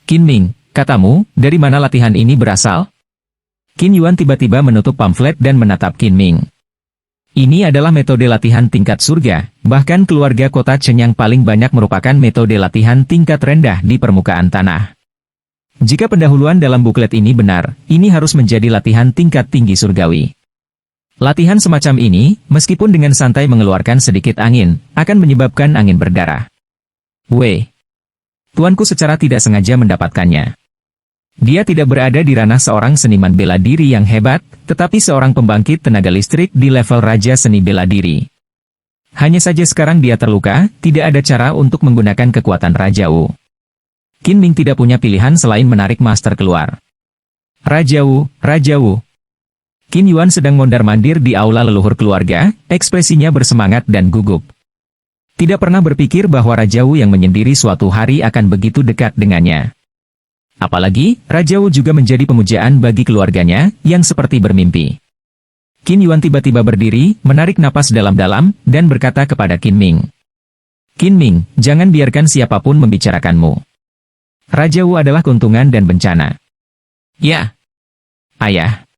Qin Ming, katamu, dari mana latihan ini berasal? Qin Yuan tiba-tiba menutup pamflet dan menatap Qin Ming. Ini adalah metode latihan tingkat surga, bahkan keluarga kota Chen yang paling banyak merupakan metode latihan tingkat rendah di permukaan tanah. Jika pendahuluan dalam buklet ini benar, ini harus menjadi latihan tingkat tinggi surgawi. Latihan semacam ini, meskipun dengan santai mengeluarkan sedikit angin, akan menyebabkan angin berdarah. Wei. Tuanku secara tidak sengaja mendapatkannya. Dia tidak berada di ranah seorang seniman bela diri yang hebat, tetapi seorang pembangkit tenaga listrik di level Raja Seni Bela Diri. Hanya saja sekarang dia terluka, tidak ada cara untuk menggunakan kekuatan Raja Wu. Qin Ming tidak punya pilihan selain menarik master keluar. Raja Wu, Raja Wu. Qin Yuan sedang mondar-mandir di aula leluhur keluarga, ekspresinya bersemangat dan gugup. Tidak pernah berpikir bahwa Raja Wu yang menyendiri suatu hari akan begitu dekat dengannya. Apalagi, Raja Wu juga menjadi pemujaan bagi keluarganya, yang seperti bermimpi. Qin Yuan tiba-tiba berdiri, menarik napas dalam-dalam, dan berkata kepada Qin Ming. Qin Ming, jangan biarkan siapapun membicarakanmu. Raja Wu adalah keuntungan dan bencana. Ya. Ayah.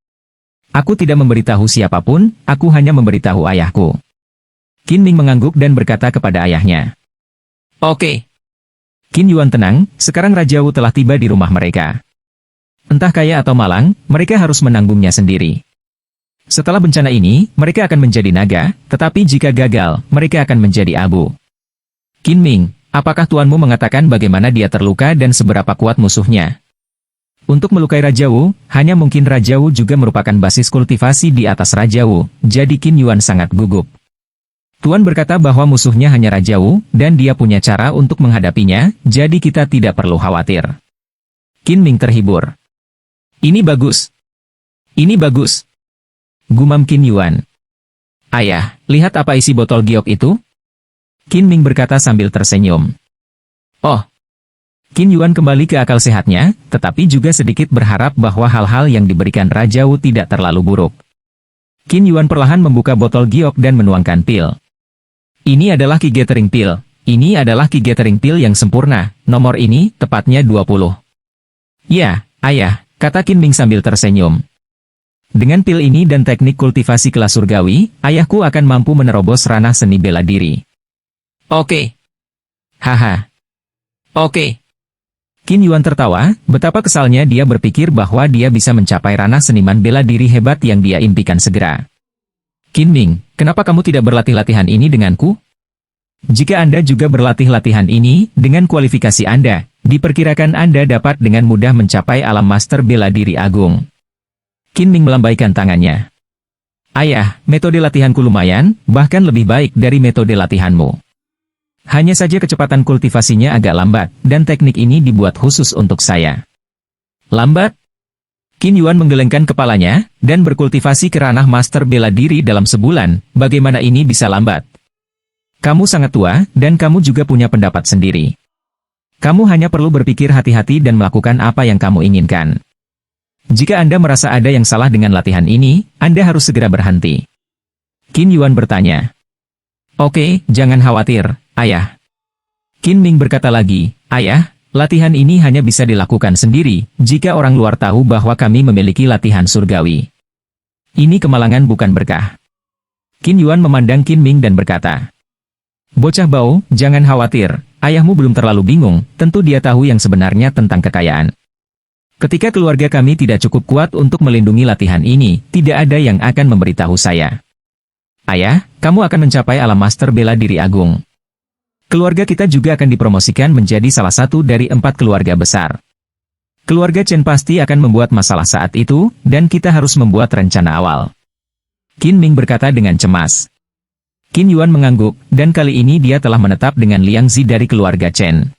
Aku tidak memberitahu siapapun, aku hanya memberitahu ayahku. Qin Ming mengangguk dan berkata kepada ayahnya. Oke. Qin Yuan tenang, sekarang Raja Wu telah tiba di rumah mereka. Entah kaya atau malang, mereka harus menanggungnya sendiri. Setelah bencana ini, mereka akan menjadi naga, tetapi jika gagal, mereka akan menjadi abu. Qin Ming, apakah tuanmu mengatakan bagaimana dia terluka dan seberapa kuat musuhnya? Untuk melukai Raja Wu, hanya mungkin Raja Wu juga merupakan basis kultivasi di atas Raja Wu, jadi Qin Yuan sangat gugup. Tuan berkata bahwa musuhnya hanya Raja Wu, dan dia punya cara untuk menghadapinya, jadi kita tidak perlu khawatir. Qin Ming terhibur. Ini bagus. Ini bagus. Gumam Qin Yuan. Ayah, lihat apa isi botol giok itu? Qin Ming berkata sambil tersenyum. Oh. Qin Yuan kembali ke akal sehatnya, tetapi juga sedikit berharap bahwa hal-hal yang diberikan Raja Wu tidak terlalu buruk. Qin Yuan perlahan membuka botol giok dan menuangkan pil. Ini adalah Ki Gathering Pill. Ini adalah Ki Gathering Pill yang sempurna. Nomor ini, tepatnya 20. Ya, ayah, kata Qin Ming sambil tersenyum. Dengan pil ini dan teknik kultivasi kelas surgawi, ayahku akan mampu menerobos ranah seni bela diri. Oke. Haha. Oke. Qin Yuan tertawa, betapa kesalnya dia berpikir bahwa dia bisa mencapai ranah seniman bela diri hebat yang dia impikan segera. Qin Ming, kenapa kamu tidak berlatih latihan ini denganku? Jika Anda juga berlatih latihan ini, dengan kualifikasi Anda, diperkirakan Anda dapat dengan mudah mencapai alam master bela diri agung. Qin Ming melambaikan tangannya. Ayah, metode latihanku lumayan, bahkan lebih baik dari metode latihanmu. Hanya saja kecepatan kultivasinya agak lambat, dan teknik ini dibuat khusus untuk saya. Lambat? Qin Yuan menggelengkan kepalanya, dan berkultivasi ke ranah master bela diri dalam sebulan, bagaimana ini bisa lambat? Kamu sangat tua, dan kamu juga punya pendapat sendiri. Kamu hanya perlu berpikir hati-hati dan melakukan apa yang kamu inginkan. Jika Anda merasa ada yang salah dengan latihan ini, Anda harus segera berhenti. Qin Yuan bertanya. Oke, jangan khawatir, ayah. Qin Ming berkata lagi, ayah, latihan ini hanya bisa dilakukan sendiri, jika orang luar tahu bahwa kami memiliki latihan surgawi. Ini kemalangan bukan berkah. Qin Yuan memandang Qin Ming dan berkata, Bocah bau, jangan khawatir, ayahmu belum terlalu bingung, tentu dia tahu yang sebenarnya tentang kekayaan. Ketika keluarga kami tidak cukup kuat untuk melindungi latihan ini, tidak ada yang akan memberitahu saya. Ayah, kamu akan mencapai alam master bela diri agung. Keluarga kita juga akan dipromosikan menjadi salah satu dari 4 keluarga besar. Keluarga Chen pasti akan membuat masalah saat itu, dan kita harus membuat rencana awal. Qin Ming berkata dengan cemas. Qin Yuan mengangguk, dan kali ini dia telah menetap dengan Liang Zi dari keluarga Chen.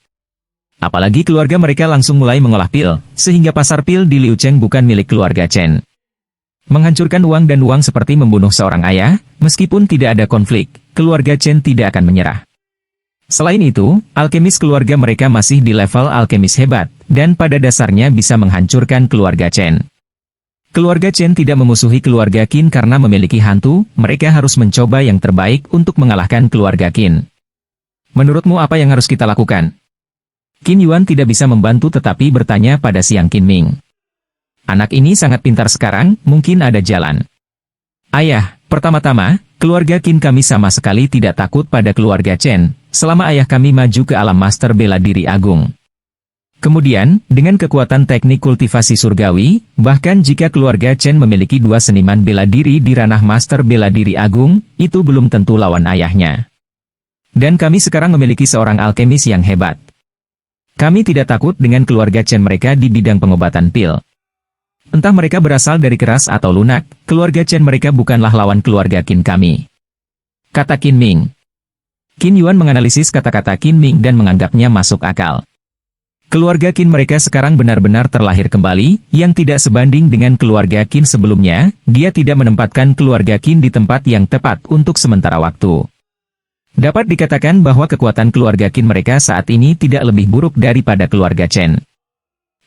Apalagi keluarga mereka langsung mulai mengolah pil, sehingga pasar pil di Liu Cheng bukan milik keluarga Chen. Menghancurkan uang dan uang seperti membunuh seorang ayah, meskipun tidak ada konflik, keluarga Chen tidak akan menyerah. Selain itu, alkemis keluarga mereka masih di level alkemis hebat, dan pada dasarnya bisa menghancurkan keluarga Chen. Keluarga Chen tidak memusuhi keluarga Qin karena memiliki hantu, mereka harus mencoba yang terbaik untuk mengalahkan keluarga Qin. Menurutmu apa yang harus kita lakukan? Qin Yuan tidak bisa membantu tetapi bertanya pada Siang Qin Ming. Anak ini sangat pintar sekarang, mungkin ada jalan. Ayah, pertama-tama, keluarga Qin kami sama sekali tidak takut pada keluarga Chen, selama ayah kami maju ke alam master bela diri agung. Kemudian, dengan kekuatan teknik kultivasi surgawi, bahkan jika keluarga Chen memiliki 2 seniman bela diri di ranah master bela diri agung, itu belum tentu lawan ayahnya. Dan kami sekarang memiliki seorang alkemis yang hebat. Kami tidak takut dengan keluarga Chen mereka di bidang pengobatan pil. Entah mereka berasal dari keras atau lunak, keluarga Chen mereka bukanlah lawan keluarga Qin kami. Kata Qin Ming. Qin Yuan menganalisis kata-kata Qin Ming dan menganggapnya masuk akal. Keluarga Qin mereka sekarang benar-benar terlahir kembali, yang tidak sebanding dengan keluarga Qin sebelumnya, dia tidak menempatkan keluarga Qin di tempat yang tepat untuk sementara waktu. Dapat dikatakan bahwa kekuatan keluarga Qin mereka saat ini tidak lebih buruk daripada keluarga Chen.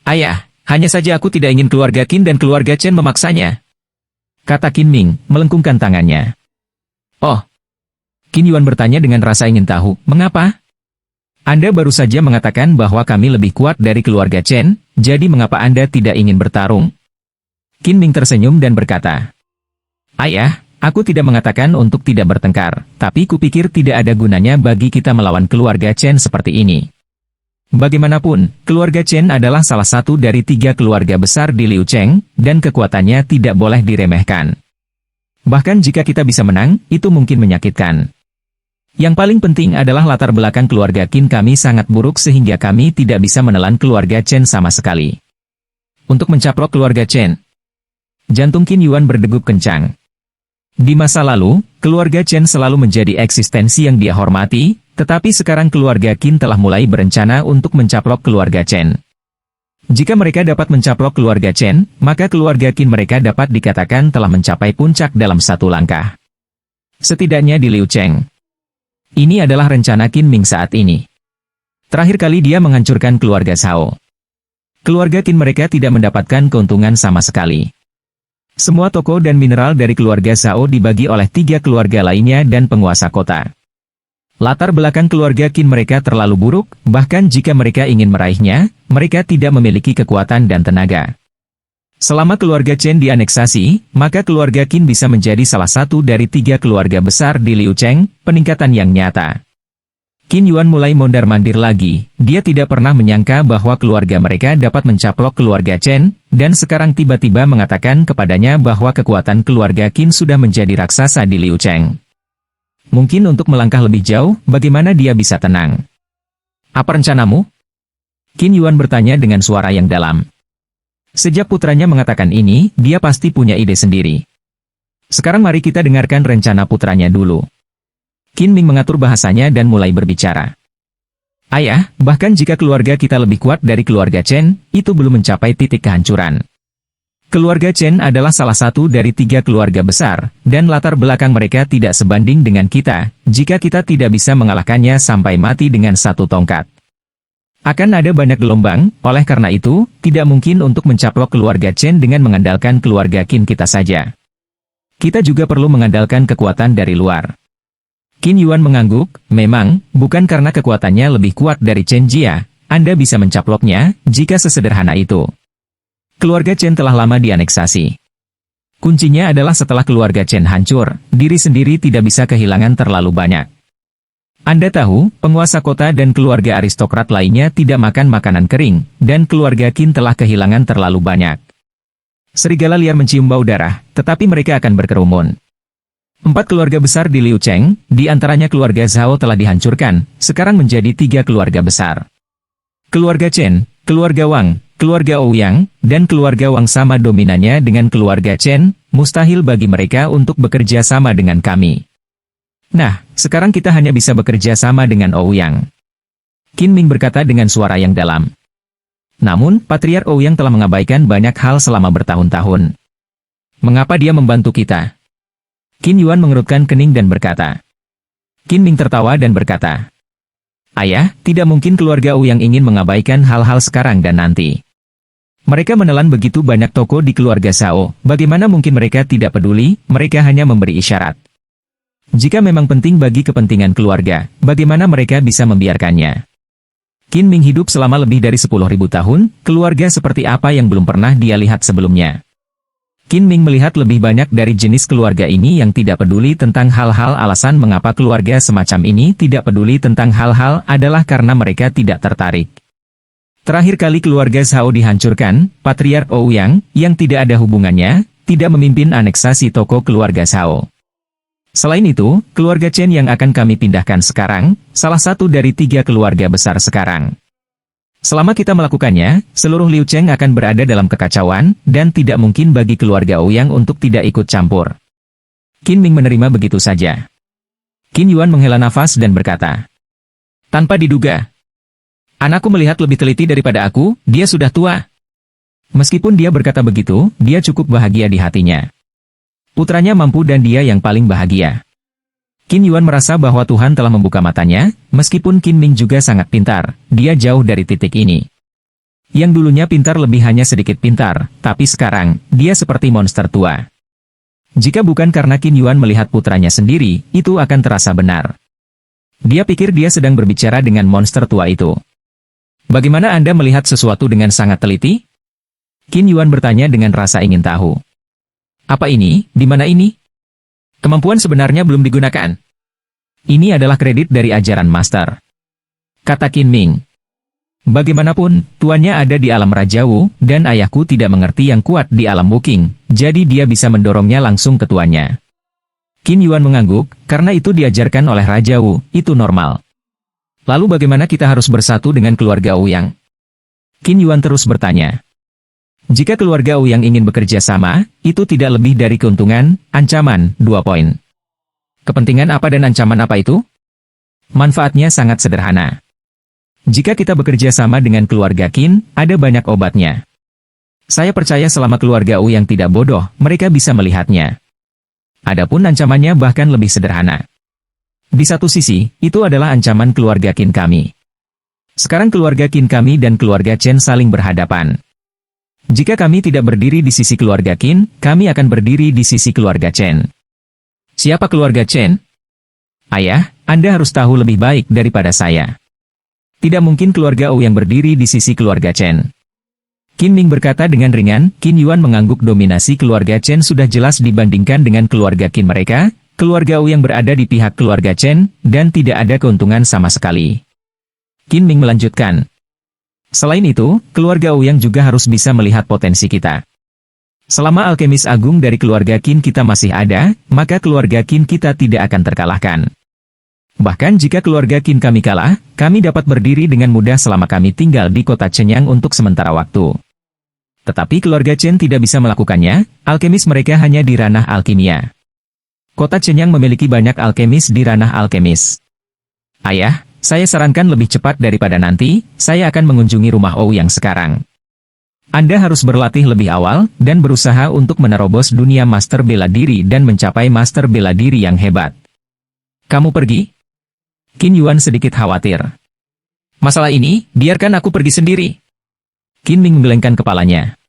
Ayah, hanya saja aku tidak ingin keluarga Qin dan keluarga Chen memaksanya. Kata Qin Ming, melengkungkan tangannya. Oh. Qin Yuan bertanya dengan rasa ingin tahu, mengapa? Anda baru saja mengatakan bahwa kami lebih kuat dari keluarga Chen, jadi mengapa Anda tidak ingin bertarung? Qin Ming tersenyum dan berkata, Ayah, aku tidak mengatakan untuk tidak bertengkar, tapi kupikir tidak ada gunanya bagi kita melawan keluarga Chen seperti ini. Bagaimanapun, keluarga Chen adalah salah satu dari 3 keluarga besar di Liu Cheng, dan kekuatannya tidak boleh diremehkan. Bahkan jika kita bisa menang, itu mungkin menyakitkan. Yang paling penting adalah latar belakang keluarga Qin kami sangat buruk sehingga kami tidak bisa menelan keluarga Chen sama sekali. Untuk mencaplok keluarga Chen, jantung Qin Yuan berdegup kencang. Di masa lalu, keluarga Chen selalu menjadi eksistensi yang dia hormati, tetapi sekarang keluarga Qin telah mulai berencana untuk mencaplok keluarga Chen. Jika mereka dapat mencaplok keluarga Chen, maka keluarga Qin mereka dapat dikatakan telah mencapai puncak dalam satu langkah. Setidaknya di Liu Cheng. Ini adalah rencana Qin Ming saat ini. Terakhir kali dia menghancurkan keluarga Shao. Keluarga Qin mereka tidak mendapatkan keuntungan sama sekali. Semua toko dan mineral dari keluarga Shao dibagi oleh 3 keluarga lainnya dan penguasa kota. Latar belakang keluarga Qin mereka terlalu buruk, bahkan jika mereka ingin meraihnya, mereka tidak memiliki kekuatan dan tenaga. Selama keluarga Chen dianeksasi, maka keluarga Qin bisa menjadi salah satu dari 3 keluarga besar di Liu Cheng, peningkatan yang nyata. Qin Yuan mulai mondar-mandir lagi, dia tidak pernah menyangka bahwa keluarga mereka dapat mencaplok keluarga Chen, dan sekarang tiba-tiba mengatakan kepadanya bahwa kekuatan keluarga Qin sudah menjadi raksasa di Liu Cheng. Mungkin untuk melangkah lebih jauh, bagaimana dia bisa tenang? Apa rencanamu? Qin Yuan bertanya dengan suara yang dalam. Sejak putranya mengatakan ini, dia pasti punya ide sendiri. Sekarang mari kita dengarkan rencana putranya dulu. Qin Ming mengatur bahasanya dan mulai berbicara. Ayah, bahkan jika keluarga kita lebih kuat dari keluarga Chen, itu belum mencapai titik kehancuran. Keluarga Chen adalah salah satu dari 3 keluarga besar, dan latar belakang mereka tidak sebanding dengan kita, jika kita tidak bisa mengalahkannya sampai mati dengan 1 tongkat. Akan ada banyak gelombang, oleh karena itu, tidak mungkin untuk mencaplok keluarga Chen dengan mengandalkan keluarga Qin kita saja. Kita juga perlu mengandalkan kekuatan dari luar. Qin Yuan mengangguk, memang, bukan karena kekuatannya lebih kuat dari Chen Jia, Anda bisa mencaploknya, jika sesederhana itu. Keluarga Chen telah lama dianeksasi. Kuncinya adalah setelah keluarga Chen hancur, diri sendiri tidak bisa kehilangan terlalu banyak. Anda tahu, penguasa kota dan keluarga aristokrat lainnya tidak makan makanan kering, dan keluarga Qin telah kehilangan terlalu banyak. Serigala liar mencium bau darah, tetapi mereka akan berkerumun. 4 keluarga besar di Liu Cheng, di antaranya keluarga Zhao telah dihancurkan, sekarang menjadi 3 keluarga besar. Keluarga Chen, keluarga Wang, keluarga Ouyang, dan keluarga Wang sama dominannya dengan keluarga Chen, mustahil bagi mereka untuk bekerja sama dengan kami. Nah, sekarang kita hanya bisa bekerja sama dengan Ouyang. Qin Ming berkata dengan suara yang dalam. Namun, Patriark Ouyang telah mengabaikan banyak hal selama bertahun-tahun. Mengapa dia membantu kita? Qin Yuan mengerutkan kening dan berkata. Qin Ming tertawa dan berkata. Ayah, tidak mungkin keluarga Ouyang ingin mengabaikan hal-hal sekarang dan nanti. Mereka menelan begitu banyak toko di keluarga Shao, bagaimana mungkin mereka tidak peduli, mereka hanya memberi isyarat. Jika memang penting bagi kepentingan keluarga, bagaimana mereka bisa membiarkannya? Qin Ming hidup selama lebih dari 10.000 tahun, keluarga seperti apa yang belum pernah dia lihat sebelumnya. Qin Ming melihat lebih banyak dari jenis keluarga ini yang tidak peduli tentang hal-hal. Alasan mengapa keluarga semacam ini tidak peduli tentang hal-hal adalah karena mereka tidak tertarik. Terakhir kali keluarga Zhao dihancurkan, Patriark Ouyang, yang tidak ada hubungannya, tidak memimpin aneksasi toko keluarga Zhao. Selain itu, keluarga Chen yang akan kami pindahkan sekarang, salah satu dari 3 keluarga besar sekarang. Selama kita melakukannya, seluruh Liu Cheng akan berada dalam kekacauan, dan tidak mungkin bagi keluarga Ouyang untuk tidak ikut campur. Qin Ming menerima begitu saja. Qin Yuan menghela nafas dan berkata, tanpa diduga, anakku melihat lebih teliti daripada aku, dia sudah tua. Meskipun dia berkata begitu, dia cukup bahagia di hatinya. Putranya mampu dan dia yang paling bahagia. Qin Yuan merasa bahwa Tuhan telah membuka matanya, meskipun Qin Ming juga sangat pintar, dia jauh dari titik ini. Yang dulunya pintar lebih hanya sedikit pintar, tapi sekarang, dia seperti monster tua. Jika bukan karena Qin Yuan melihat putranya sendiri, itu akan terasa benar. Dia pikir dia sedang berbicara dengan monster tua itu. Bagaimana Anda melihat sesuatu dengan sangat teliti? Qin Yuan bertanya dengan rasa ingin tahu. Apa ini? Di mana ini? Kemampuan sebenarnya belum digunakan. Ini adalah kredit dari ajaran master, kata Qin Ming. Bagaimanapun, tuannya ada di alam Raja Wu, dan ayahku tidak mengerti yang kuat di alam Wuking, jadi dia bisa mendorongnya langsung ke tuannya. Qin Yuan mengangguk, karena itu diajarkan oleh Raja Wu, itu normal. Lalu bagaimana kita harus bersatu dengan keluarga Ouyang? Qin Yuan terus bertanya. Jika keluarga Ouyang ingin bekerja sama, itu tidak lebih dari keuntungan, ancaman, 2 poin. Kepentingan apa dan ancaman apa itu? Manfaatnya sangat sederhana. Jika kita bekerja sama dengan keluarga Qin, ada banyak obatnya. Saya percaya selama keluarga Ouyang tidak bodoh, mereka bisa melihatnya. Adapun ancamannya bahkan lebih sederhana. Di satu sisi, itu adalah ancaman keluarga Qin kami. Sekarang keluarga Qin kami dan keluarga Chen saling berhadapan. Jika kami tidak berdiri di sisi keluarga Qin, kami akan berdiri di sisi keluarga Chen. Siapa keluarga Chen? Ayah, Anda harus tahu lebih baik daripada saya. Tidak mungkin keluarga Ouyang berdiri di sisi keluarga Chen. Qin Ming berkata dengan ringan. Qin Yuan mengangguk. Dominasi keluarga Chen sudah jelas dibandingkan dengan keluarga Qin mereka. Keluarga Ouyang berada di pihak keluarga Chen, dan tidak ada keuntungan sama sekali. Qin Ming melanjutkan. Selain itu, keluarga Ouyang juga harus bisa melihat potensi kita. Selama alkemis agung dari keluarga Qin kita masih ada, maka keluarga Qin kita tidak akan terkalahkan. Bahkan jika keluarga Qin kami kalah, kami dapat berdiri dengan mudah selama kami tinggal di kota Chenyang untuk sementara waktu. Tetapi keluarga Chen tidak bisa melakukannya, alkemis mereka hanya di ranah alkimia. Kota Chenyang memiliki banyak alkemis di ranah alkemis. Ayah, saya sarankan lebih cepat daripada nanti, saya akan mengunjungi rumah Ouyang sekarang. Anda harus berlatih lebih awal, dan berusaha untuk menerobos dunia master bela diri dan mencapai master bela diri yang hebat. Kamu pergi? Qin Yuan sedikit khawatir. Masalah ini, biarkan aku pergi sendiri. Qin Ming menggelengkan kepalanya.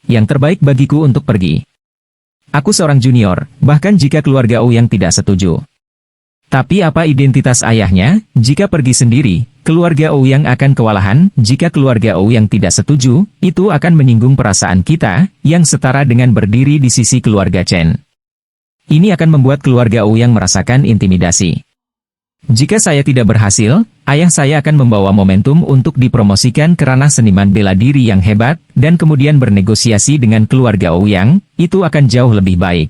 Yang terbaik bagiku untuk pergi. Aku seorang junior, bahkan jika keluarga Ouyang tidak setuju. Tapi apa identitas ayahnya? Jika pergi sendiri, keluarga Ouyang akan kewalahan. Jika keluarga Ouyang tidak setuju, itu akan menyinggung perasaan kita, yang setara dengan berdiri di sisi keluarga Chen. Ini akan membuat keluarga Ouyang merasakan intimidasi. Jika saya tidak berhasil, ayah saya akan membawa momentum untuk dipromosikan ke ranah seniman bela diri yang hebat, dan kemudian bernegosiasi dengan keluarga Ouyang, itu akan jauh lebih baik.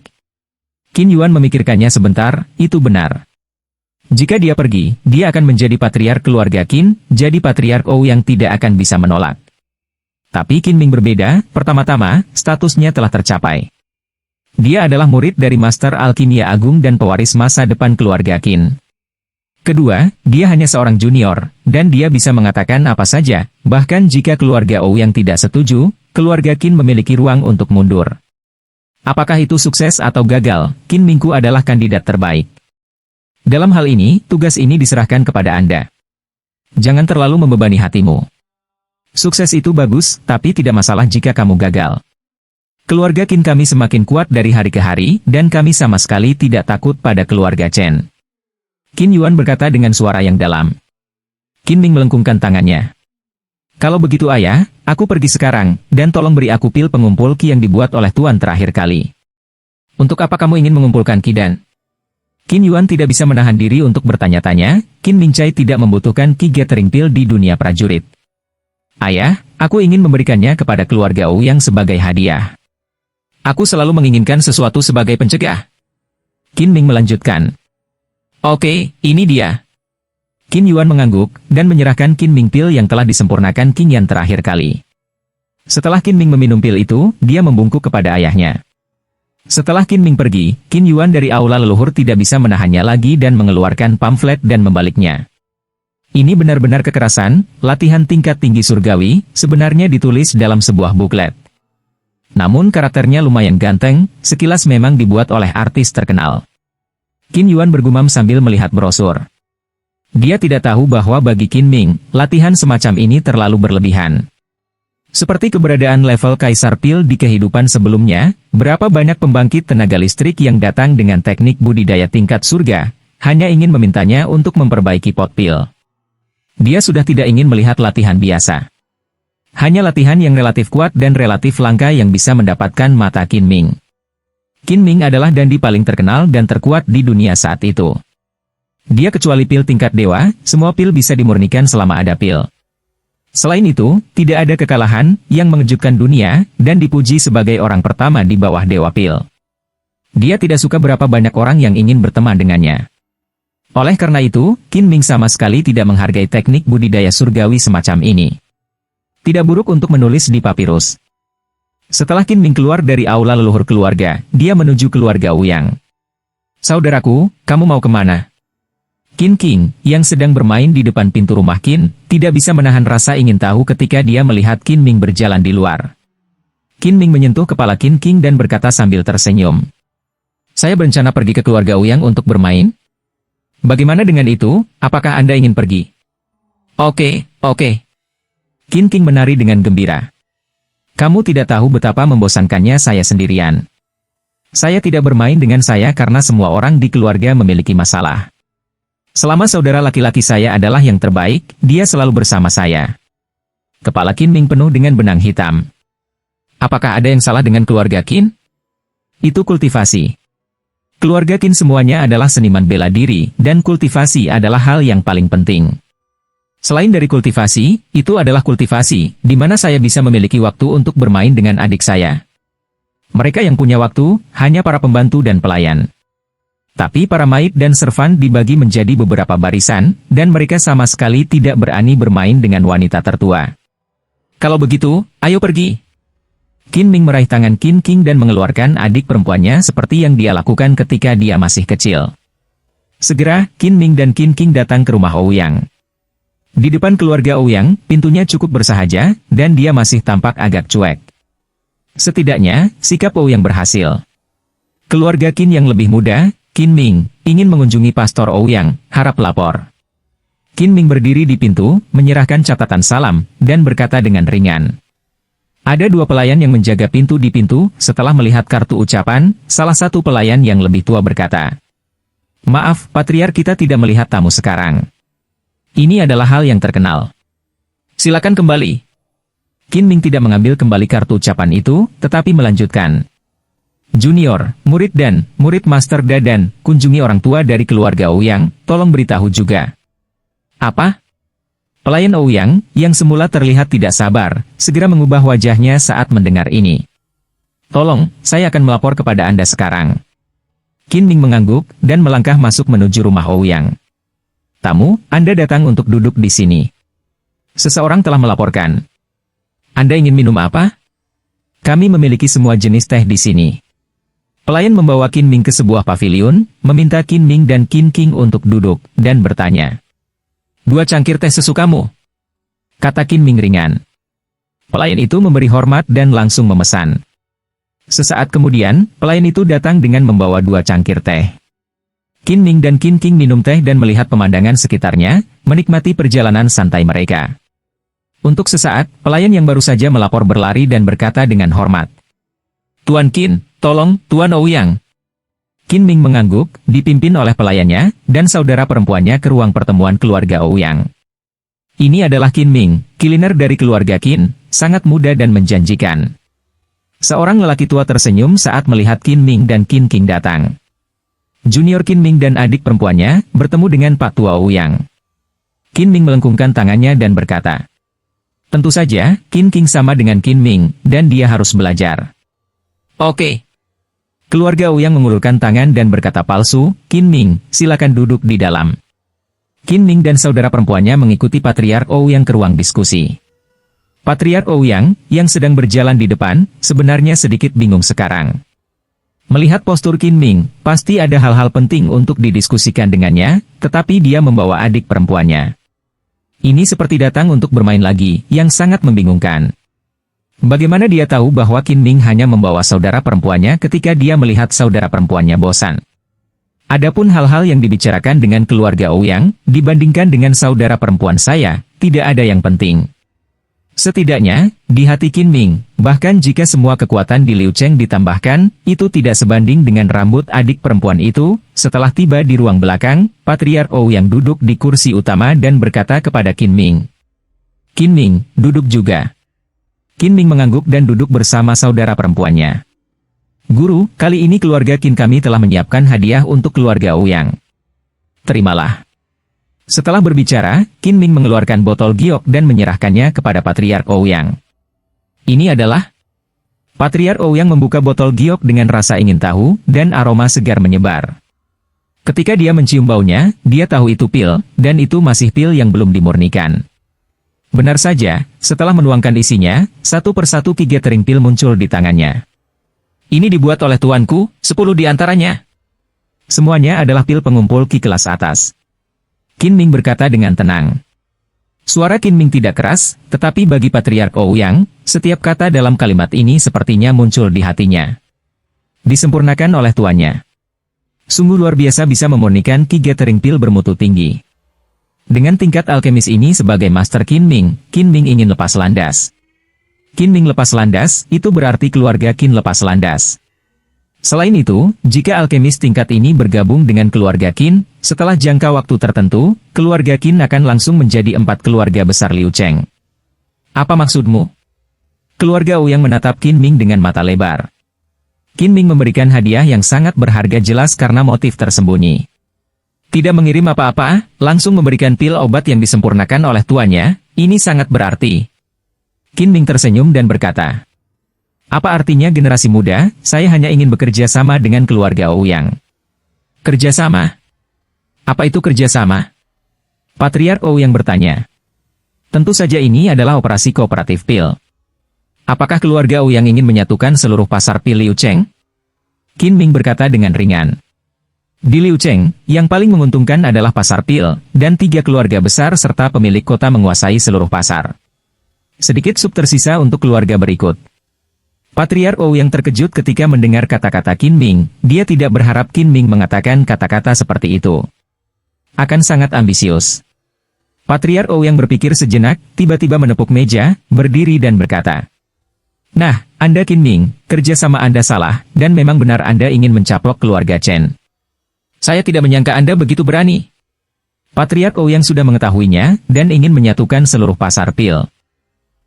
Qin Yuan memikirkannya sebentar, itu benar. Jika dia pergi, dia akan menjadi patriark keluarga Qin, jadi patriark Ouyang tidak akan bisa menolak. Tapi Qin Ming berbeda, pertama-tama, statusnya telah tercapai. Dia adalah murid dari Master Alkimia Agung dan pewaris masa depan keluarga Qin. Kedua, dia hanya seorang junior, dan dia bisa mengatakan apa saja, bahkan jika keluarga Ouyang tidak setuju, keluarga Qin memiliki ruang untuk mundur. Apakah itu sukses atau gagal, Qin Mingku adalah kandidat terbaik. Dalam hal ini, tugas ini diserahkan kepada Anda. Jangan terlalu membebani hatimu. Sukses itu bagus, tapi tidak masalah jika kamu gagal. Keluarga Qin kami semakin kuat dari hari ke hari, dan kami sama sekali tidak takut pada keluarga Chen. Qin Yuan berkata dengan suara yang dalam. Qin Ming melengkungkan tangannya. Kalau begitu ayah, aku pergi sekarang, dan tolong beri aku pil pengumpul Qi yang dibuat oleh Tuan terakhir kali. Untuk apa kamu ingin mengumpulkan Qi dan? Qin Yuan tidak bisa menahan diri untuk bertanya-tanya, Qin Mingcai tidak membutuhkan Qi Gathering Pill di dunia prajurit. Ayah, aku ingin memberikannya kepada keluarga Ouyang sebagai hadiah. Aku selalu menginginkan sesuatu sebagai pencegah. Qin Ming melanjutkan. Oke, ini dia. Qin Yuan mengangguk, dan menyerahkan Qin Ming pil yang telah disempurnakan Qin Yan terakhir kali. Setelah Qin Ming meminum pil itu, dia membungkuk kepada ayahnya. Setelah Qin Ming pergi, Qin Yuan dari aula leluhur tidak bisa menahannya lagi dan mengeluarkan pamflet dan membaliknya. Ini benar-benar kekerasan, latihan tingkat tinggi surgawi, sebenarnya ditulis dalam sebuah buklet. Namun karakternya lumayan ganteng, sekilas memang dibuat oleh artis terkenal. Qin Yuan bergumam sambil melihat brosur. Dia tidak tahu bahwa bagi Qin Ming, latihan semacam ini terlalu berlebihan. Seperti keberadaan level Kaisar Pil di kehidupan sebelumnya, berapa banyak pembangkit tenaga listrik yang datang dengan teknik budidaya tingkat surga, hanya ingin memintanya untuk memperbaiki pot pil. Dia sudah tidak ingin melihat latihan biasa. Hanya latihan yang relatif kuat dan relatif langka yang bisa mendapatkan mata Qin Ming. Qin Ming adalah dandi paling terkenal dan terkuat di dunia saat itu. Dia kecuali pil tingkat dewa, semua pil bisa dimurnikan selama ada pil. Selain itu, tidak ada kekalahan yang mengejutkan dunia dan dipuji sebagai orang pertama di bawah Dewa Pil. Dia tidak suka berapa banyak orang yang ingin berteman dengannya. Oleh karena itu, Qin Ming sama sekali tidak menghargai teknik budidaya surgawi semacam ini. Tidak buruk untuk menulis di papirus. Setelah Qin Ming keluar dari aula leluhur keluarga, dia menuju keluarga Ouyang. Saudaraku, kamu mau kemana? Qin King, yang sedang bermain di depan pintu rumah Qin, tidak bisa menahan rasa ingin tahu ketika dia melihat Qin Ming berjalan di luar. Qin Ming menyentuh kepala Qin King dan berkata sambil tersenyum. Saya berencana pergi ke keluarga Ouyang untuk bermain. Bagaimana dengan itu, apakah Anda ingin pergi? Oke. Qin King menari dengan gembira. Kamu tidak tahu betapa membosankannya saya sendirian. Saya tidak bermain dengan saya karena semua orang di keluarga memiliki masalah. Selama saudara laki-laki saya adalah yang terbaik, dia selalu bersama saya. Kepala Qin Ming penuh dengan benang hitam. Apakah ada yang salah dengan keluarga Qin? Itu kultivasi. Keluarga Qin semuanya adalah seniman bela diri, dan kultivasi adalah hal yang paling penting. Selain dari kultivasi, itu adalah kultivasi, di mana saya bisa memiliki waktu untuk bermain dengan adik saya. Mereka yang punya waktu, hanya para pembantu dan pelayan. Tapi para maid dan servan dibagi menjadi beberapa barisan, dan mereka sama sekali tidak berani bermain dengan wanita tertua. Kalau begitu, ayo pergi. Qin Ming meraih tangan Qin King dan mengeluarkan adik perempuannya seperti yang dia lakukan ketika dia masih kecil. Segera, Qin Ming dan Qin King datang ke rumah Ouyang. Di depan keluarga Ouyang, pintunya cukup bersahaja, dan dia masih tampak agak cuek. Setidaknya, sikap Ouyang berhasil. Keluarga Qin yang lebih muda, Qin Ming, ingin mengunjungi Pastor Ouyang, harap lapor. Qin Ming berdiri di pintu, menyerahkan catatan salam, dan berkata dengan ringan. Ada dua pelayan yang menjaga pintu di pintu, setelah melihat kartu ucapan, salah satu pelayan yang lebih tua berkata. Maaf, Patriar kita tidak melihat tamu sekarang. Ini adalah hal yang terkenal. Silakan kembali. Qin Ming tidak mengambil kembali kartu ucapan itu, tetapi melanjutkan. Junior, murid dan murid Master Dadan, kunjungi orang tua dari keluarga Ouyang, tolong beritahu juga. Apa? Pelayan Ouyang, yang semula terlihat tidak sabar, segera mengubah wajahnya saat mendengar ini. Tolong, saya akan melapor kepada Anda sekarang. Qin Ming mengangguk, dan melangkah masuk menuju rumah Ouyang. Tamu, Anda datang untuk duduk di sini. Seseorang telah melaporkan. Anda ingin minum apa? Kami memiliki semua jenis teh di sini. Pelayan membawa Qin Ming ke sebuah paviliun, meminta Qin Ming dan Qin King untuk duduk, dan bertanya. 2 cangkir teh sesukamu. Kata Qin Ming ringan. Pelayan itu memberi hormat dan langsung memesan. Sesaat kemudian, pelayan itu datang dengan membawa 2 cangkir teh. Qin Ming dan Qin King minum teh dan melihat pemandangan sekitarnya, menikmati perjalanan santai mereka. Untuk sesaat, pelayan yang baru saja melapor berlari dan berkata dengan hormat. Tuan Qin, tolong, Tuan Ouyang. Qin Ming mengangguk, dipimpin oleh pelayannya, dan saudara perempuannya ke ruang pertemuan keluarga Ouyang. Ini adalah Qin Ming, kuliner dari keluarga Qin, sangat muda dan menjanjikan. Seorang lelaki tua tersenyum saat melihat Qin Ming dan Qin King datang. Junior Qin Ming dan adik perempuannya bertemu dengan Pak Tua Ouyang. Qin Ming melengkungkan tangannya dan berkata, "Tentu saja, Qin King sama dengan Qin Ming, dan dia harus belajar." "Oke." Keluarga Ouyang mengulurkan tangan dan berkata palsu, "Qin Ming, silakan duduk di dalam." Qin Ming dan saudara perempuannya mengikuti Patriark Ouyang ke ruang diskusi. Patriark Ouyang, yang sedang berjalan di depan, sebenarnya sedikit bingung sekarang. Melihat postur Qin Ming, pasti ada hal-hal penting untuk didiskusikan dengannya, tetapi dia membawa adik perempuannya. Ini seperti datang untuk bermain lagi, yang sangat membingungkan. Bagaimana dia tahu bahwa Qin Ming hanya membawa saudara perempuannya ketika dia melihat saudara perempuannya bosan? Adapun hal-hal yang dibicarakan dengan keluarga Ouyang, dibandingkan dengan saudara perempuan saya, tidak ada yang penting. Setidaknya, di hati Qin Ming, bahkan jika semua kekuatan di Liu Cheng ditambahkan, itu tidak sebanding dengan rambut adik perempuan itu. Setelah tiba di ruang belakang, Patriark Ouyang duduk di kursi utama dan berkata kepada Qin Ming, "Qin Ming, duduk juga." Qin Ming mengangguk dan duduk bersama saudara perempuannya. "Guru, kali ini keluarga Qin kami telah menyiapkan hadiah untuk keluarga Ouyang. Terimalah." Setelah berbicara, Qin Ming mengeluarkan botol giok dan menyerahkannya kepada Patriark Ouyang. Ini adalah... Patriark Ouyang membuka botol giok dengan rasa ingin tahu, dan aroma segar menyebar. Ketika dia mencium baunya, dia tahu itu pil, dan itu masih pil yang belum dimurnikan. Benar saja, setelah menuangkan isinya, satu persatu 3 tering pil muncul di tangannya. "Ini dibuat oleh tuanku, 10 di antaranya." Semuanya adalah pil pengumpul Qi kelas atas. Qin Ming berkata dengan tenang. Suara Qin Ming tidak keras, tetapi bagi Patriark Ouyang, setiap kata dalam kalimat ini sepertinya muncul di hatinya. Disempurnakan oleh tuannya. Sungguh luar biasa bisa memurnikan 3 tering pil bermutu tinggi. Dengan tingkat alkemis ini sebagai Master Qin Ming ingin lepas landas. Qin Ming lepas landas, itu berarti keluarga Qin lepas landas. Selain itu, jika alkemis tingkat ini bergabung dengan keluarga Qin, setelah jangka waktu tertentu, keluarga Qin akan langsung menjadi 4 keluarga besar Liu Cheng. Apa maksudmu? Keluarga Ouyang menatap Qin Ming dengan mata lebar. Qin Ming memberikan hadiah yang sangat berharga jelas karena motif tersembunyi. Tidak mengirim apa-apa, langsung memberikan pil obat yang disempurnakan oleh tuannya, ini sangat berarti. Qin Ming tersenyum dan berkata, "Apa artinya generasi muda? Saya hanya ingin bekerja sama dengan keluarga Ouyang." "Kerjasama? Apa itu kerjasama?" Patriark Ouyang bertanya. "Tentu saja ini adalah operasi kooperatif pil." "Apakah keluarga Ouyang ingin menyatukan seluruh pasar pil Liu Cheng?" Qin Ming berkata dengan ringan. Di Liu Cheng, yang paling menguntungkan adalah pasar pil, dan 3 keluarga besar serta pemilik kota menguasai seluruh pasar. Sedikit sub tersisa untuk keluarga berikut. Patriark Ouyang terkejut ketika mendengar kata-kata Qin Ming, dia tidak berharap Qin Ming mengatakan kata-kata seperti itu. Akan sangat ambisius. Patriark Ouyang berpikir sejenak, tiba-tiba menepuk meja, berdiri dan berkata, "Nah, Anda Qin Ming, kerjasama Anda salah, dan memang benar Anda ingin mencaplok keluarga Chen. Saya tidak menyangka Anda begitu berani." Patriark Ouyang sudah mengetahuinya, dan ingin menyatukan seluruh pasar pil.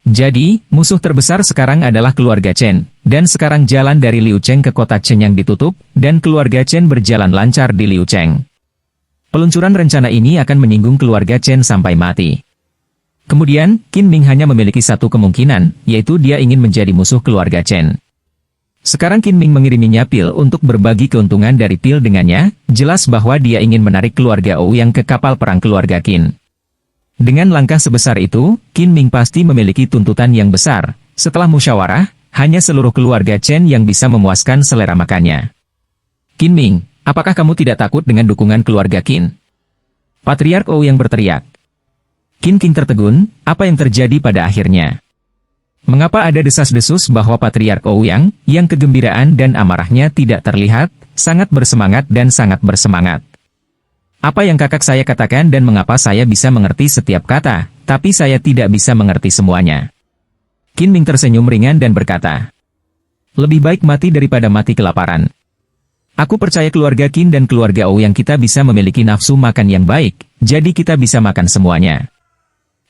Jadi, musuh terbesar sekarang adalah keluarga Chen, dan sekarang jalan dari Liu Cheng ke kota Chen yang ditutup, dan keluarga Chen berjalan lancar di Liu Cheng. Peluncuran rencana ini akan menyinggung keluarga Chen sampai mati. Kemudian, Qin Ming hanya memiliki satu kemungkinan, yaitu dia ingin menjadi musuh keluarga Chen. Sekarang Qin Ming mengiriminya pil untuk berbagi keuntungan dari pil dengannya, jelas bahwa dia ingin menarik keluarga Ouyang ke kapal perang keluarga Qin. Dengan langkah sebesar itu, Qin Ming pasti memiliki tuntutan yang besar. Setelah musyawarah, hanya seluruh keluarga Chen yang bisa memuaskan selera makannya. "Qin Ming, apakah kamu tidak takut dengan dukungan keluarga Qin?" Patriark Ouyang berteriak. Qin King tertegun, apa yang terjadi pada akhirnya? Mengapa ada desas-desus bahwa Patriark Ouyang, yang kegembiraan dan amarahnya tidak terlihat, sangat bersemangat dan sangat bersemangat? Apa yang kakak saya katakan dan mengapa saya bisa mengerti setiap kata, tapi saya tidak bisa mengerti semuanya? Qin Ming tersenyum ringan dan berkata, "Lebih baik mati daripada mati kelaparan. Aku percaya keluarga Qin dan keluarga Ouyang kita bisa memiliki nafsu makan yang baik, jadi kita bisa makan semuanya.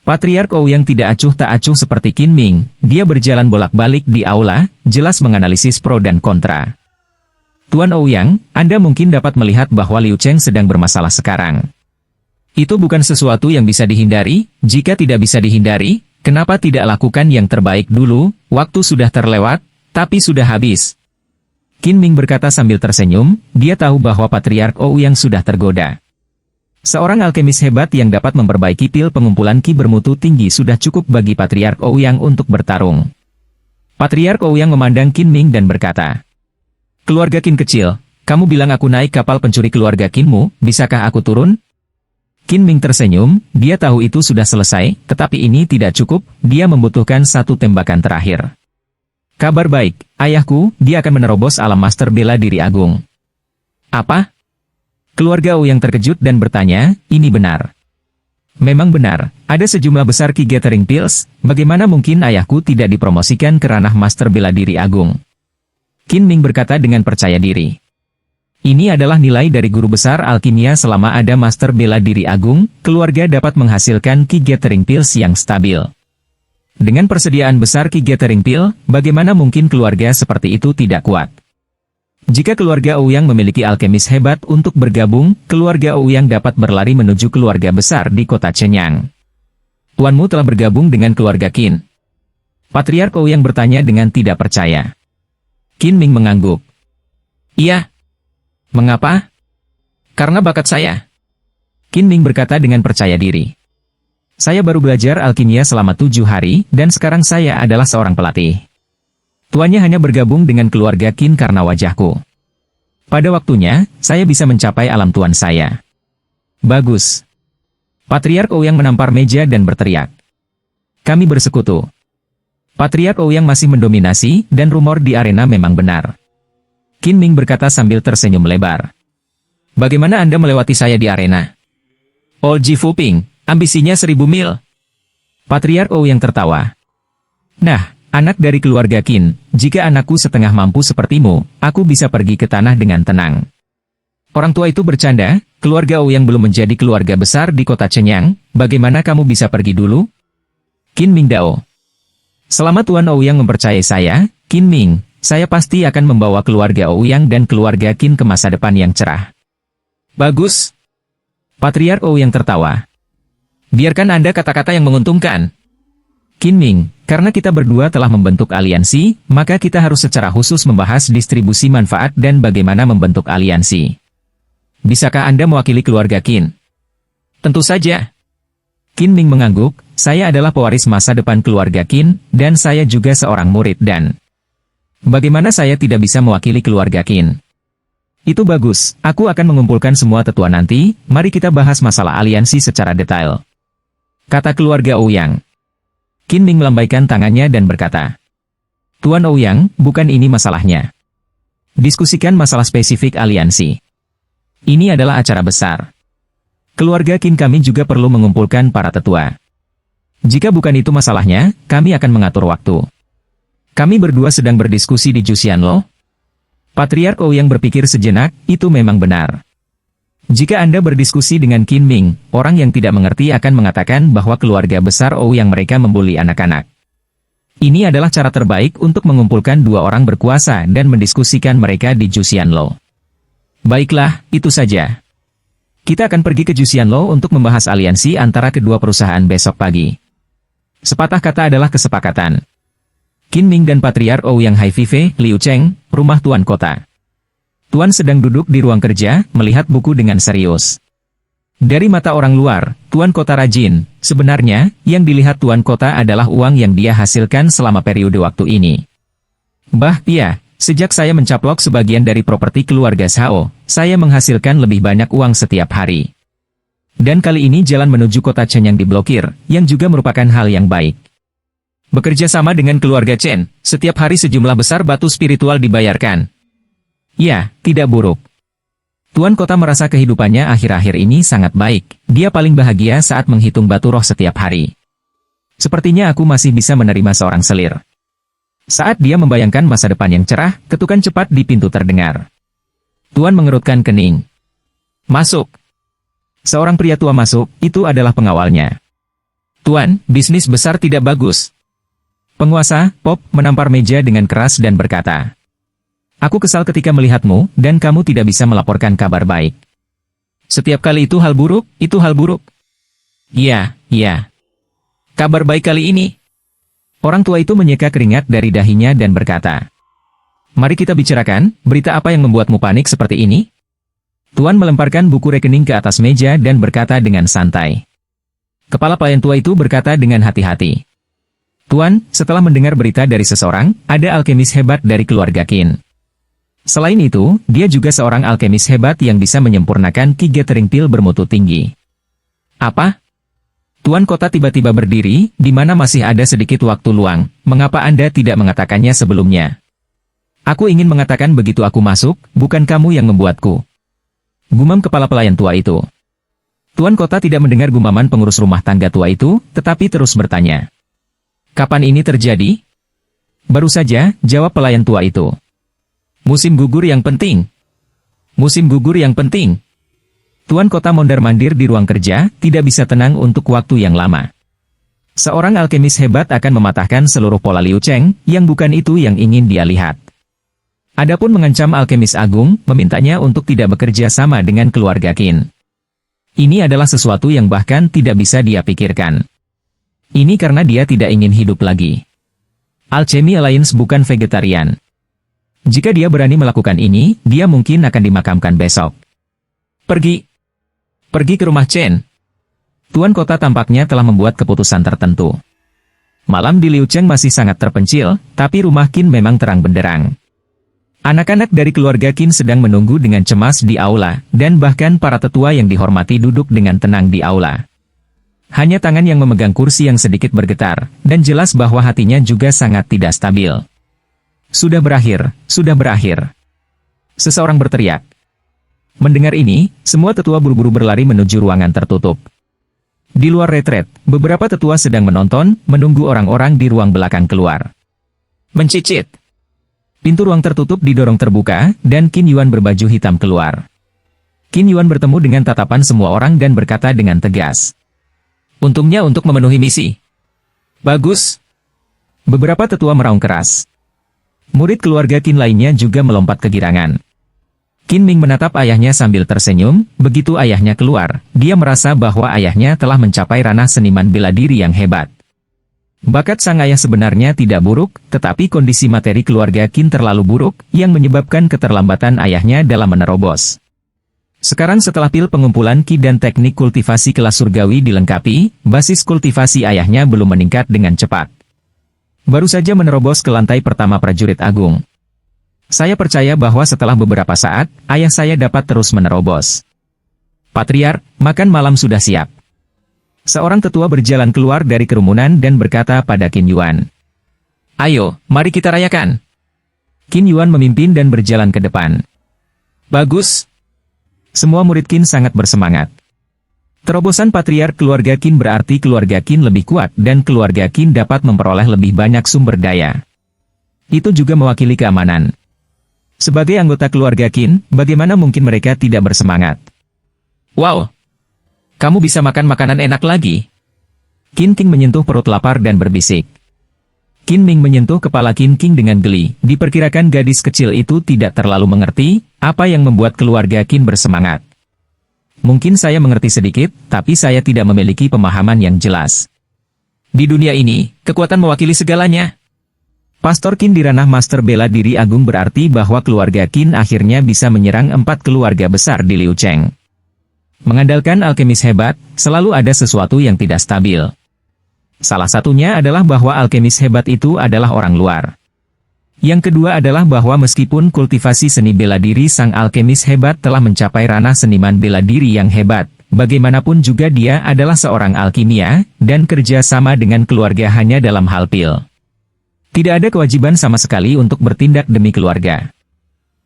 Patriark Ouyang tidak acuh tak acuh seperti Qin Ming, dia berjalan bolak-balik di aula, jelas menganalisis pro dan kontra. Tuan Ouyang, Anda mungkin dapat melihat bahwa Liu Cheng sedang bermasalah sekarang. Itu bukan sesuatu yang bisa dihindari, jika tidak bisa dihindari, kenapa tidak lakukan yang terbaik dulu, waktu sudah terlewat, tapi sudah habis. Qin Ming berkata sambil tersenyum, dia tahu bahwa Patriark Ouyang sudah tergoda. Seorang alkemis hebat yang dapat memperbaiki pil pengumpulan ki bermutu tinggi sudah cukup bagi Patriark Ouyang untuk bertarung. Patriark Ouyang memandang Qin Ming dan berkata, "Keluarga Qin kecil, kamu bilang aku naik kapal pencuri keluarga Qinmu, bisakah aku turun?" Qin Ming tersenyum, dia tahu itu sudah selesai, tetapi ini tidak cukup, dia membutuhkan satu tembakan terakhir. Kabar baik, ayahku, dia akan menerobos alam master bela diri agung. Apa? Keluarga Ouyang terkejut dan bertanya, ini benar. Memang benar, ada sejumlah besar Ki Gathering Pills, bagaimana mungkin ayahku tidak dipromosikan ke ranah master bela diri agung? Qin Ming berkata dengan percaya diri. Ini adalah nilai dari guru besar alkimia selama ada master bela diri agung, keluarga dapat menghasilkan Ki Gathering Pills yang stabil. Dengan persediaan besar Ki Gathering Pill, bagaimana mungkin keluarga seperti itu tidak kuat? Jika keluarga Ouyang memiliki alkemis hebat untuk bergabung, keluarga Ouyang dapat berlari menuju keluarga besar di kota Chenyang. Tuanmu telah bergabung dengan keluarga Qin. Patriark Ouyang bertanya dengan tidak percaya. Qin Ming mengangguk. Iya. Mengapa? Karena bakat saya. Qin Ming berkata dengan percaya diri. Saya baru belajar alkimia selama 7 hari, dan sekarang saya adalah seorang pelatih. Tuannya hanya bergabung dengan keluarga Qin karena wajahku. Pada waktunya, saya bisa mencapai alam tuan saya. Bagus. Patriark Ouyang menampar meja dan berteriak. Kami bersekutu. Patriark Ouyang masih mendominasi, dan rumor di arena memang benar. Qin Ming berkata sambil tersenyum lebar. Bagaimana Anda melewati saya di arena? Ji Fuping, ambisinya 1000 mil. Patriark Ouyang tertawa. Nah, anak dari keluarga Qin, jika anakku setengah mampu sepertimu, aku bisa pergi ke tanah dengan tenang. Orang tua itu bercanda, keluarga Ouyang belum menjadi keluarga besar di kota Chenyang, bagaimana kamu bisa pergi dulu? Qin Ming Dao. Selama Tuan Ouyang mempercayai saya, Qin Ming, saya pasti akan membawa keluarga Ouyang dan keluarga Qin ke masa depan yang cerah. Bagus. Patriark Ouyang tertawa. Biarkan Anda kata-kata yang menguntungkan. Qin Ming, karena kita berdua telah membentuk aliansi, maka kita harus secara khusus membahas distribusi manfaat dan bagaimana membentuk aliansi. Bisakah Anda mewakili keluarga Qin? Tentu saja. Qin Ming mengangguk, saya adalah pewaris masa depan keluarga Qin, dan saya juga seorang murid dan... Bagaimana saya tidak bisa mewakili keluarga Qin? Itu bagus, aku akan mengumpulkan semua tetua nanti, mari kita bahas masalah aliansi secara detail. Kata keluarga Ouyang. Qin Ming melambaikan tangannya dan berkata, Tuan Ouyang, bukan ini masalahnya. Diskusikan masalah spesifik aliansi. Ini adalah acara besar. Keluarga Qin kami juga perlu mengumpulkan para tetua. Jika bukan itu masalahnya, kami akan mengatur waktu. Kami berdua sedang berdiskusi di Juxianlo. Patriark Ouyang berpikir sejenak, itu memang benar. Jika Anda berdiskusi dengan Qin Ming, orang yang tidak mengerti akan mengatakan bahwa keluarga besar Ouyang mereka membuli anak-anak. Ini adalah cara terbaik untuk mengumpulkan dua orang berkuasa dan mendiskusikan mereka di Juxianlo. Baiklah, itu saja. Kita akan pergi ke Juxianlo untuk membahas aliansi antara kedua perusahaan besok pagi. Sepatah kata adalah kesepakatan. Qin Ming dan Patriark Ouyang Haifife, Liu Cheng, rumah tuan kota. Tuan sedang duduk di ruang kerja, melihat buku dengan serius. Dari mata orang luar, tuan kota rajin. Sebenarnya, yang dilihat tuan kota adalah uang yang dia hasilkan selama periode waktu ini. Iya, sejak saya mencaplok sebagian dari properti keluarga Shao, saya menghasilkan lebih banyak uang setiap hari. Dan kali ini jalan menuju kota Chenyang diblokir, yang juga merupakan hal yang baik. Bekerja sama dengan keluarga Chen, setiap hari sejumlah besar batu spiritual dibayarkan. Ya, tidak buruk. Tuan kota merasa kehidupannya akhir-akhir ini sangat baik, dia paling bahagia saat menghitung batu roh setiap hari. Sepertinya aku masih bisa menerima seorang selir. Saat dia membayangkan masa depan yang cerah, ketukan cepat di pintu terdengar. Tuan mengerutkan kening. Masuk. Seorang pria tua masuk, itu adalah pengawalnya. Tuan, bisnis besar tidak bagus. Penguasa, Pop, menampar meja dengan keras dan berkata, aku kesal ketika melihatmu, dan kamu tidak bisa melaporkan kabar baik. Setiap kali itu hal buruk, itu hal buruk. Iya, iya. Kabar baik kali ini. Orang tua itu menyeka keringat dari dahinya dan berkata, mari kita bicarakan, berita apa yang membuatmu panik seperti ini? Tuan melemparkan buku rekening ke atas meja dan berkata dengan santai. Kepala pelayan tua itu berkata dengan hati-hati. Tuan, setelah mendengar berita dari seseorang, ada alkemis hebat dari keluarga Qin. Selain itu, dia juga seorang alkemis hebat yang bisa menyempurnakan Ki Gathering Pill bermutu tinggi. Apa? Tuan kota tiba-tiba berdiri, di mana masih ada sedikit waktu luang. Mengapa Anda tidak mengatakannya sebelumnya? Aku ingin mengatakan begitu aku masuk, bukan kamu yang membuatku. Gumam kepala pelayan tua itu. Tuan kota tidak mendengar gumaman pengurus rumah tangga tua itu, tetapi terus bertanya. Kapan ini terjadi? Baru saja, jawab pelayan tua itu. Musim gugur yang penting. Musim gugur yang penting. Tuan kota mondar-mandir di ruang kerja, tidak bisa tenang untuk waktu yang lama. Seorang alkemis hebat akan mematahkan seluruh pola Liu Cheng, yang bukan itu yang ingin dia lihat. Adapun mengancam alkemis agung, memintanya untuk tidak bekerja sama dengan keluarga Qin. Ini adalah sesuatu yang bahkan tidak bisa dia pikirkan. Ini karena dia tidak ingin hidup lagi. Alchemy Alliance bukan vegetarian. Jika dia berani melakukan ini, dia mungkin akan dimakamkan besok. Pergi. Pergi ke rumah Chen. Tuan kota tampaknya telah membuat keputusan tertentu. Malam di Liu Cheng masih sangat terpencil, tapi rumah Qin memang terang benderang. Anak-anak dari keluarga Qin sedang menunggu dengan cemas di aula, dan bahkan para tetua yang dihormati duduk dengan tenang di aula. Hanya tangan yang memegang kursi yang sedikit bergetar, dan jelas bahwa hatinya juga sangat tidak stabil. Sudah berakhir, sudah berakhir. Seseorang berteriak. Mendengar ini, semua tetua buru-buru berlari menuju ruangan tertutup. Di luar retret, beberapa tetua sedang menonton, menunggu orang-orang di ruang belakang keluar. Mencicit. Pintu ruang tertutup didorong terbuka, dan Qin Yuan berbaju hitam keluar. Qin Yuan bertemu dengan tatapan semua orang dan berkata dengan tegas. Untungnya untuk memenuhi misi. Bagus. Beberapa tetua meraung keras. Murid keluarga Qin lainnya juga melompat kegirangan. Qin Ming menatap ayahnya sambil tersenyum, begitu ayahnya keluar, dia merasa bahwa ayahnya telah mencapai ranah seniman bela diri yang hebat. Bakat sang ayah sebenarnya tidak buruk, tetapi kondisi materi keluarga Qin terlalu buruk, yang menyebabkan keterlambatan ayahnya dalam menerobos. Sekarang setelah pil pengumpulan Qi dan teknik kultivasi kelas surgawi dilengkapi, basis kultivasi ayahnya belum meningkat dengan cepat. Baru saja menerobos ke lantai pertama prajurit agung. Saya percaya bahwa setelah beberapa saat, ayah saya dapat terus menerobos. Patriark, makan malam sudah siap. Seorang tetua berjalan keluar dari kerumunan dan berkata pada Qin Yuan. Ayo, mari kita rayakan. Qin Yuan memimpin dan berjalan ke depan. Bagus. Semua murid Qin sangat bersemangat. Terobosan patriark keluarga Qin berarti keluarga Qin lebih kuat dan keluarga Qin dapat memperoleh lebih banyak sumber daya. Itu juga mewakili keamanan. Sebagai anggota keluarga Qin, bagaimana mungkin mereka tidak bersemangat? Wow! Kamu bisa makan makanan enak lagi. Qin King menyentuh perut lapar dan berbisik. Qin Ming menyentuh kepala Qin King dengan geli. Diperkirakan gadis kecil itu tidak terlalu mengerti apa yang membuat keluarga Qin bersemangat. Mungkin saya mengerti sedikit, tapi saya tidak memiliki pemahaman yang jelas. Di dunia ini, kekuatan mewakili segalanya. Pastor Qin di ranah Master Bela Diri Agung berarti bahwa keluarga Qin akhirnya bisa menyerang 4 keluarga besar di Liu Cheng. Mengandalkan alkemis hebat, selalu ada sesuatu yang tidak stabil. Salah satunya adalah bahwa alkemis hebat itu adalah orang luar. Yang kedua adalah bahwa meskipun kultivasi seni bela diri sang alkemis hebat telah mencapai ranah seniman bela diri yang hebat, bagaimanapun juga dia adalah seorang alkimia, dan kerja sama dengan keluarga hanya dalam hal pil. Tidak ada kewajiban sama sekali untuk bertindak demi keluarga.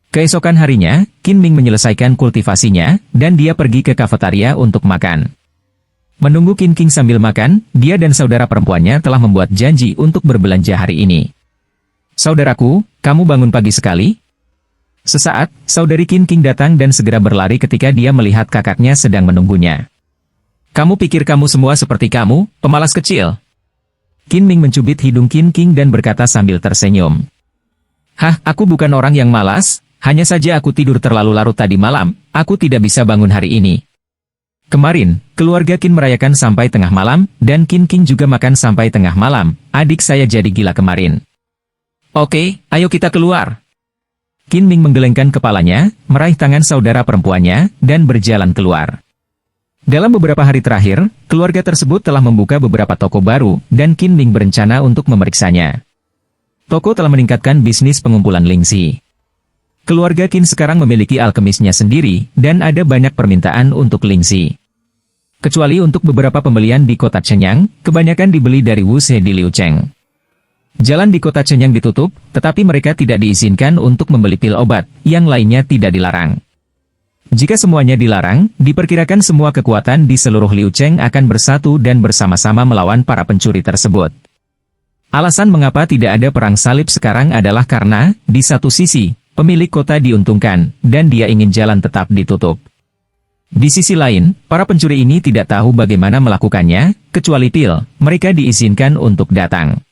Keesokan harinya, Qin Ming menyelesaikan kultivasinya, dan dia pergi ke kafetaria untuk makan. Menunggu Qin King sambil makan, dia dan saudara perempuannya telah membuat janji untuk berbelanja hari ini. Saudaraku, kamu bangun pagi sekali? Sesaat, saudari Qin King datang dan segera berlari ketika dia melihat kakaknya sedang menunggunya. Kamu pikir kamu semua seperti kamu, pemalas kecil? Qin Ming mencubit hidung Qin King dan berkata sambil tersenyum. Hah, aku bukan orang yang malas, hanya saja aku tidur terlalu larut tadi malam, aku tidak bisa bangun hari ini. Kemarin, keluarga Qin merayakan sampai tengah malam, dan Qin King juga makan sampai tengah malam, adik saya jadi gila kemarin. Oke, ayo kita keluar. Qin Ming menggelengkan kepalanya, meraih tangan saudara perempuannya, dan berjalan keluar. Dalam beberapa hari terakhir, keluarga tersebut telah membuka beberapa toko baru, dan Qin Ming berencana untuk memeriksanya. Toko telah meningkatkan bisnis pengumpulan lingsi. Keluarga Qin sekarang memiliki alkemisnya sendiri, dan ada banyak permintaan untuk lingsi. Kecuali untuk beberapa pembelian di kota Shenyang, kebanyakan dibeli dari Wu She di Liu Cheng. Jalan di kota Shenyang ditutup, tetapi mereka tidak diizinkan untuk membeli pil obat, yang lainnya tidak dilarang. Jika semuanya dilarang, diperkirakan semua kekuatan di seluruh Liu Cheng akan bersatu dan bersama-sama melawan para pencuri tersebut. Alasan mengapa tidak ada perang salib sekarang adalah karena, di satu sisi, pemilik kota diuntungkan, dan dia ingin jalan tetap ditutup. Di sisi lain, para pencuri ini tidak tahu bagaimana melakukannya, kecuali pil, mereka diizinkan untuk datang.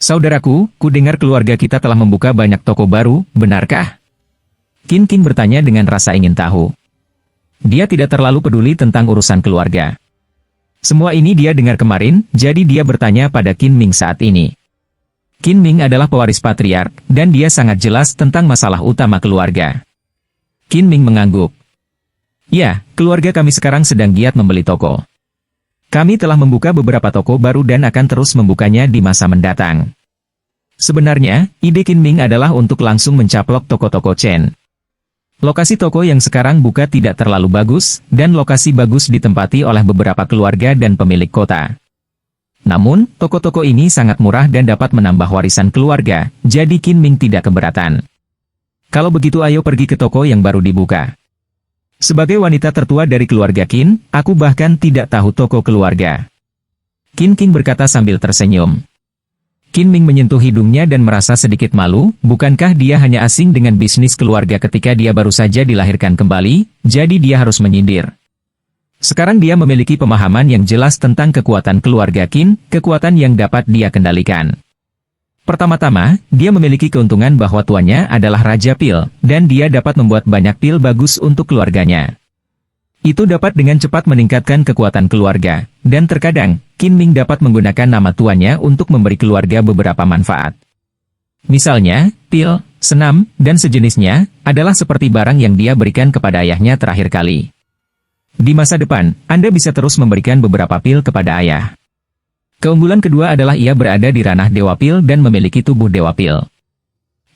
Saudaraku, ku dengar keluarga kita telah membuka banyak toko baru, benarkah? Qin King bertanya dengan rasa ingin tahu. Dia tidak terlalu peduli tentang urusan keluarga. Semua ini dia dengar kemarin, jadi dia bertanya pada Qin Ming saat ini. Qin Ming adalah pewaris patriark, dan dia sangat jelas tentang masalah utama keluarga. Qin Ming mengangguk. Ya, keluarga kami sekarang sedang giat membeli toko. Kami telah membuka beberapa toko baru dan akan terus membukanya di masa mendatang. Sebenarnya, ide Qin Ming adalah untuk langsung mencaplok toko-toko Chen. Lokasi toko yang sekarang buka tidak terlalu bagus, dan lokasi bagus ditempati oleh beberapa keluarga dan pemilik kota. Namun, toko-toko ini sangat murah dan dapat menambah warisan keluarga, jadi Qin Ming tidak keberatan. Kalau begitu ayo pergi ke toko yang baru dibuka. Sebagai wanita tertua dari keluarga Qin, aku bahkan tidak tahu toko keluarga. Qin King berkata sambil tersenyum. Qin Ming menyentuh hidungnya dan merasa sedikit malu, bukankah dia hanya asing dengan bisnis keluarga ketika dia baru saja dilahirkan kembali, jadi dia harus menyindir. Sekarang dia memiliki pemahaman yang jelas tentang kekuatan keluarga Qin, kekuatan yang dapat dia kendalikan. Pertama-tama, dia memiliki keuntungan bahwa tuannya adalah Raja Pil, dan dia dapat membuat banyak pil bagus untuk keluarganya. Itu dapat dengan cepat meningkatkan kekuatan keluarga, dan terkadang, Qin Ming dapat menggunakan nama tuannya untuk memberi keluarga beberapa manfaat. Misalnya, pil, senam, dan sejenisnya, adalah seperti barang yang dia berikan kepada ayahnya terakhir kali. Di masa depan, Anda bisa terus memberikan beberapa pil kepada ayah. Keunggulan kedua adalah ia berada di ranah Dewa Pil dan memiliki tubuh Dewa Pil.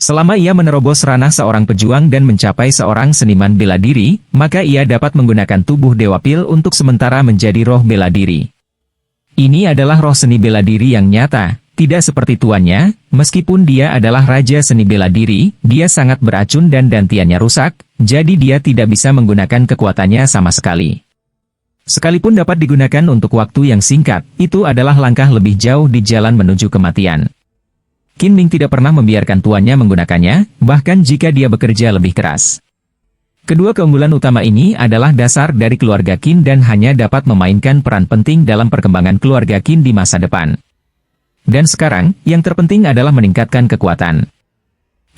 Selama ia menerobos ranah seorang pejuang dan mencapai seorang seniman bela diri, maka ia dapat menggunakan tubuh Dewa Pil untuk sementara menjadi roh bela diri. Ini adalah roh seni bela diri yang nyata, tidak seperti tuannya, meskipun dia adalah raja seni bela diri, dia sangat beracun dan dantiannya rusak, jadi dia tidak bisa menggunakan kekuatannya sama sekali. Sekalipun dapat digunakan untuk waktu yang singkat, itu adalah langkah lebih jauh di jalan menuju kematian. Qin Ming tidak pernah membiarkan tuannya menggunakannya, bahkan jika dia bekerja lebih keras. Kedua keunggulan utama ini adalah dasar dari keluarga Qin dan hanya dapat memainkan peran penting dalam perkembangan keluarga Qin di masa depan. Dan sekarang, yang terpenting adalah meningkatkan kekuatan.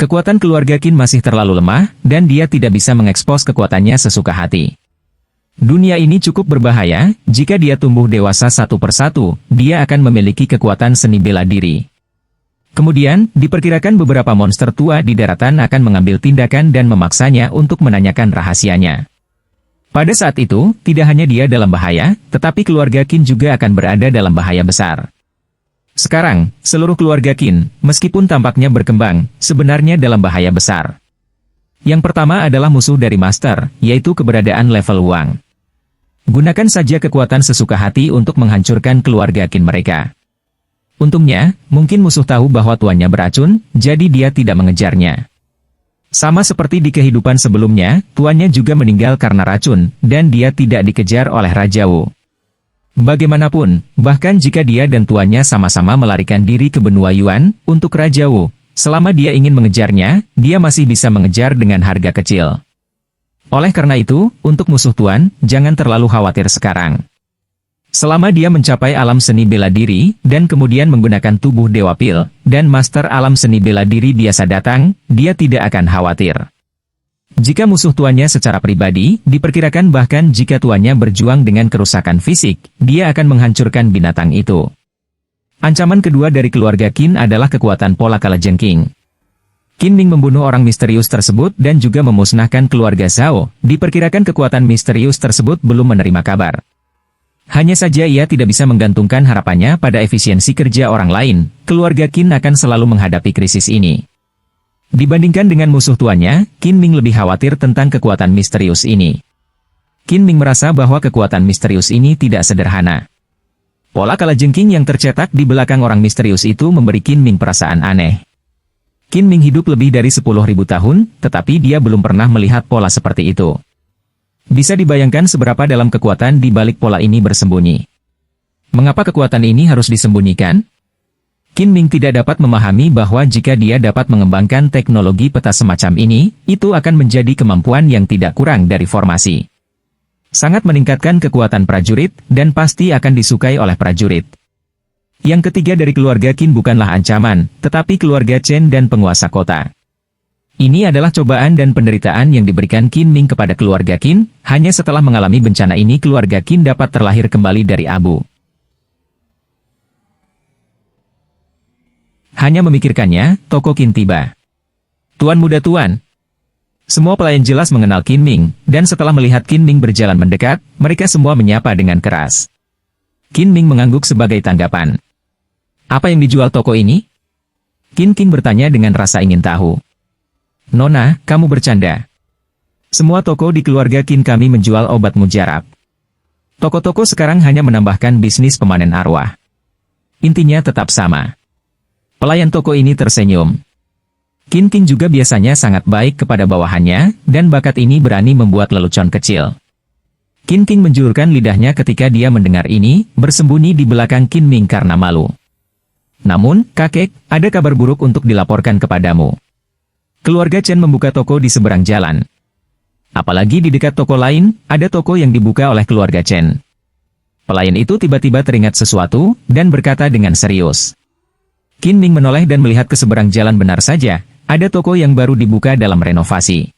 Kekuatan keluarga Qin masih terlalu lemah, dan dia tidak bisa mengekspos kekuatannya sesuka hati. Dunia ini cukup berbahaya, jika dia tumbuh dewasa satu persatu, dia akan memiliki kekuatan seni bela diri. Kemudian, diperkirakan beberapa monster tua di daratan akan mengambil tindakan dan memaksanya untuk menanyakan rahasianya. Pada saat itu, tidak hanya dia dalam bahaya, tetapi keluarga Qin juga akan berada dalam bahaya besar. Sekarang, seluruh keluarga Qin, meskipun tampaknya berkembang, sebenarnya dalam bahaya besar. Yang pertama adalah musuh dari Master, yaitu keberadaan level Wang. Gunakan saja kekuatan sesuka hati untuk menghancurkan keluarga Qin mereka. Untungnya, mungkin musuh tahu bahwa tuannya beracun, jadi dia tidak mengejarnya. Sama seperti di kehidupan sebelumnya, tuannya juga meninggal karena racun, dan dia tidak dikejar oleh Raja Wu. Bagaimanapun, bahkan jika dia dan tuannya sama-sama melarikan diri ke benua Yuan, untuk Raja Wu, selama dia ingin mengejarnya, dia masih bisa mengejar dengan harga kecil. Oleh karena itu, untuk musuh tuan, jangan terlalu khawatir sekarang. Selama dia mencapai alam seni bela diri, dan kemudian menggunakan tubuh Dewa Pil, dan Master alam seni bela diri biasa datang, dia tidak akan khawatir. Jika musuh tuannya secara pribadi, diperkirakan bahkan jika tuannya berjuang dengan kerusakan fisik, dia akan menghancurkan binatang itu. Ancaman kedua dari keluarga Qin adalah kekuatan pola kalajengking. Qin Ming membunuh orang misterius tersebut dan juga memusnahkan keluarga Zhao. Diperkirakan kekuatan misterius tersebut belum menerima kabar. Hanya saja ia tidak bisa menggantungkan harapannya pada efisiensi kerja orang lain. Keluarga Qin akan selalu menghadapi krisis ini. Dibandingkan dengan musuh tuannya, Qin Ming lebih khawatir tentang kekuatan misterius ini. Qin Ming merasa bahwa kekuatan misterius ini tidak sederhana. Pola kalajengking yang tercetak di belakang orang misterius itu memberi Qin Ming perasaan aneh. Qin Ming hidup lebih dari 10.000 tahun, tetapi dia belum pernah melihat pola seperti itu. Bisa dibayangkan seberapa dalam kekuatan di balik pola ini bersembunyi. Mengapa kekuatan ini harus disembunyikan? Qin Ming tidak dapat memahami bahwa jika dia dapat mengembangkan teknologi peta semacam ini, itu akan menjadi kemampuan yang tidak kurang dari formasi. Sangat meningkatkan kekuatan prajurit, dan pasti akan disukai oleh prajurit. Yang ketiga dari keluarga Qin bukanlah ancaman, tetapi keluarga Chen dan penguasa kota. Ini adalah cobaan dan penderitaan yang diberikan Qin Ming kepada keluarga Qin. Hanya setelah mengalami bencana ini keluarga Qin dapat terlahir kembali dari abu. Hanya memikirkannya, toko Qin tiba. Tuan muda tuan. Semua pelayan jelas mengenal Qin Ming, dan setelah melihat Qin Ming berjalan mendekat, mereka semua menyapa dengan keras. Qin Ming mengangguk sebagai tanggapan. Apa yang dijual toko ini? Qin King bertanya dengan rasa ingin tahu. Nona, kamu bercanda. Semua toko di keluarga Qin kami menjual obat mujarab. Toko-toko sekarang hanya menambahkan bisnis pemanen arwah. Intinya tetap sama. Pelayan toko ini tersenyum. Qin King juga biasanya sangat baik kepada bawahannya, dan bakat ini berani membuat lelucon kecil. Qin King menjulurkan lidahnya ketika dia mendengar ini, bersembunyi di belakang Qin Ming karena malu. Namun, kakek, ada kabar buruk untuk dilaporkan kepadamu. Keluarga Chen membuka toko di seberang jalan. Apalagi di dekat toko lain, ada toko yang dibuka oleh keluarga Chen. Pelayan itu tiba-tiba teringat sesuatu, dan berkata dengan serius. Qin Ming menoleh dan melihat ke seberang jalan benar saja, ada toko yang baru dibuka dalam renovasi.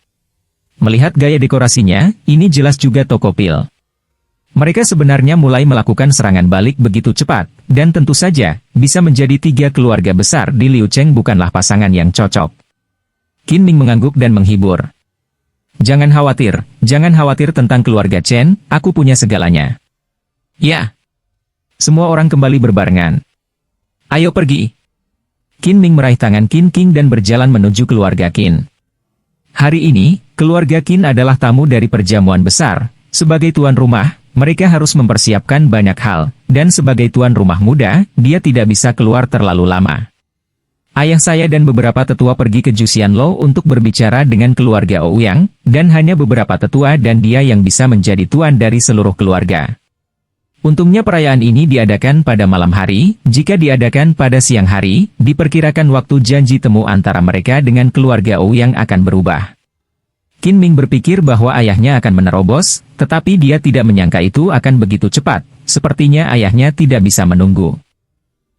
Melihat gaya dekorasinya, ini jelas juga toko pil. Mereka sebenarnya mulai melakukan serangan balik begitu cepat, dan tentu saja, bisa menjadi 3 keluarga besar di Liu Cheng bukanlah pasangan yang cocok. Qin Ming mengangguk dan menghibur. Jangan khawatir tentang keluarga Chen, aku punya segalanya. Ya. Semua orang kembali berbarengan. Ayo pergi. Qin Ming meraih tangan Qin King dan berjalan menuju keluarga Qin. Hari ini, keluarga Qin adalah tamu dari perjamuan besar. Sebagai tuan rumah, mereka harus mempersiapkan banyak hal, dan sebagai tuan rumah muda, dia tidak bisa keluar terlalu lama. Ayah saya dan beberapa tetua pergi ke Juxianlou untuk berbicara dengan keluarga Ouyang, dan hanya beberapa tetua dan dia yang bisa menjadi tuan dari seluruh keluarga. Untungnya perayaan ini diadakan pada malam hari, jika diadakan pada siang hari, diperkirakan waktu janji temu antara mereka dengan keluarga Ouyang akan berubah. Qin Ming berpikir bahwa ayahnya akan menerobos, tetapi dia tidak menyangka itu akan begitu cepat, sepertinya ayahnya tidak bisa menunggu.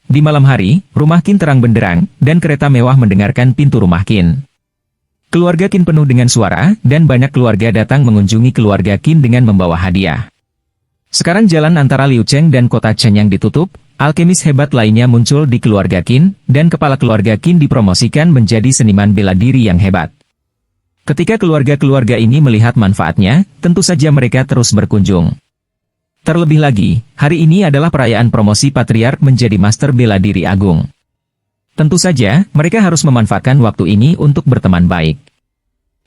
Di malam hari, rumah Qin terang benderang, dan kereta mewah mendengarkan pintu rumah Qin. Keluarga Qin penuh dengan suara, dan banyak keluarga datang mengunjungi keluarga Qin dengan membawa hadiah. Sekarang jalan antara Liu Cheng dan kota Shenyang ditutup, alkemis hebat lainnya muncul di keluarga Qin, dan kepala keluarga Qin dipromosikan menjadi seniman bela diri yang hebat. Ketika keluarga-keluarga ini melihat manfaatnya, tentu saja mereka terus berkunjung. Terlebih lagi, hari ini adalah perayaan promosi Patriark menjadi Master Bela Diri Agung. Tentu saja, mereka harus memanfaatkan waktu ini untuk berteman baik.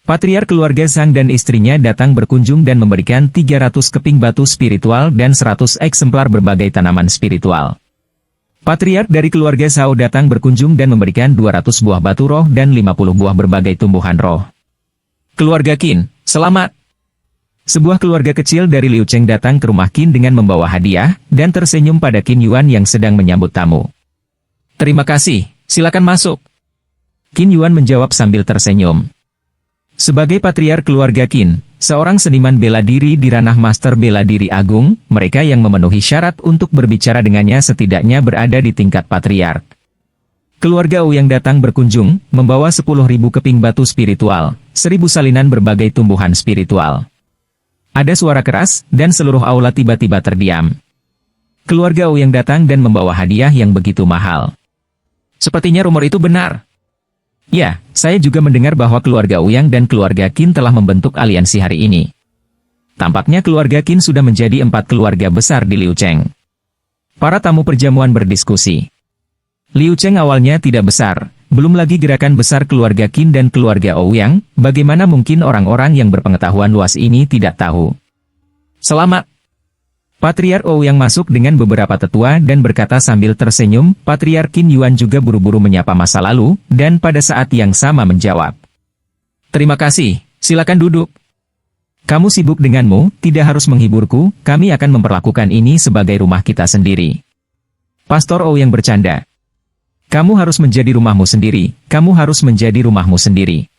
Patriark keluarga Zhang dan istrinya datang berkunjung dan memberikan 300 keping batu spiritual dan 100 eksemplar berbagai tanaman spiritual. Patriark dari keluarga Zhao datang berkunjung dan memberikan 200 buah batu roh dan 50 buah berbagai tumbuhan roh. Keluarga Qin, selamat! Sebuah keluarga kecil dari Liu Cheng datang ke rumah Qin dengan membawa hadiah, dan tersenyum pada Qin Yuan yang sedang menyambut tamu. Terima kasih, silakan masuk. Qin Yuan menjawab sambil tersenyum. Sebagai patriark keluarga Qin, seorang seniman bela diri di ranah Master Bela Diri Agung, mereka yang memenuhi syarat untuk berbicara dengannya setidaknya berada di tingkat patriark. Keluarga Ouyang datang berkunjung, membawa 10.000 keping batu spiritual, 1.000 salinan berbagai tumbuhan spiritual. Ada suara keras, dan seluruh aula tiba-tiba terdiam. Keluarga Ouyang datang dan membawa hadiah yang begitu mahal. Sepertinya rumor itu benar. Ya, saya juga mendengar bahwa keluarga Ouyang dan keluarga Qin telah membentuk aliansi hari ini. Tampaknya keluarga Qin sudah menjadi 4 keluarga besar di Liu Cheng. Para tamu perjamuan berdiskusi. Liu Cheng awalnya tidak besar, belum lagi gerakan besar keluarga Qin dan keluarga Ouyang, bagaimana mungkin orang-orang yang berpengetahuan luas ini tidak tahu. Selamat! Patriark Ouyang masuk dengan beberapa tetua dan berkata sambil tersenyum, Patriark Qin Yuan juga buru-buru menyapa masa lalu, dan pada saat yang sama menjawab. Terima kasih, silakan duduk. Kamu sibuk denganmu, tidak harus menghiburku, kami akan memperlakukan ini sebagai rumah kita sendiri. Pastor Ouyang bercanda. Kamu harus menjadi rumahmu sendiri, kamu harus menjadi rumahmu sendiri.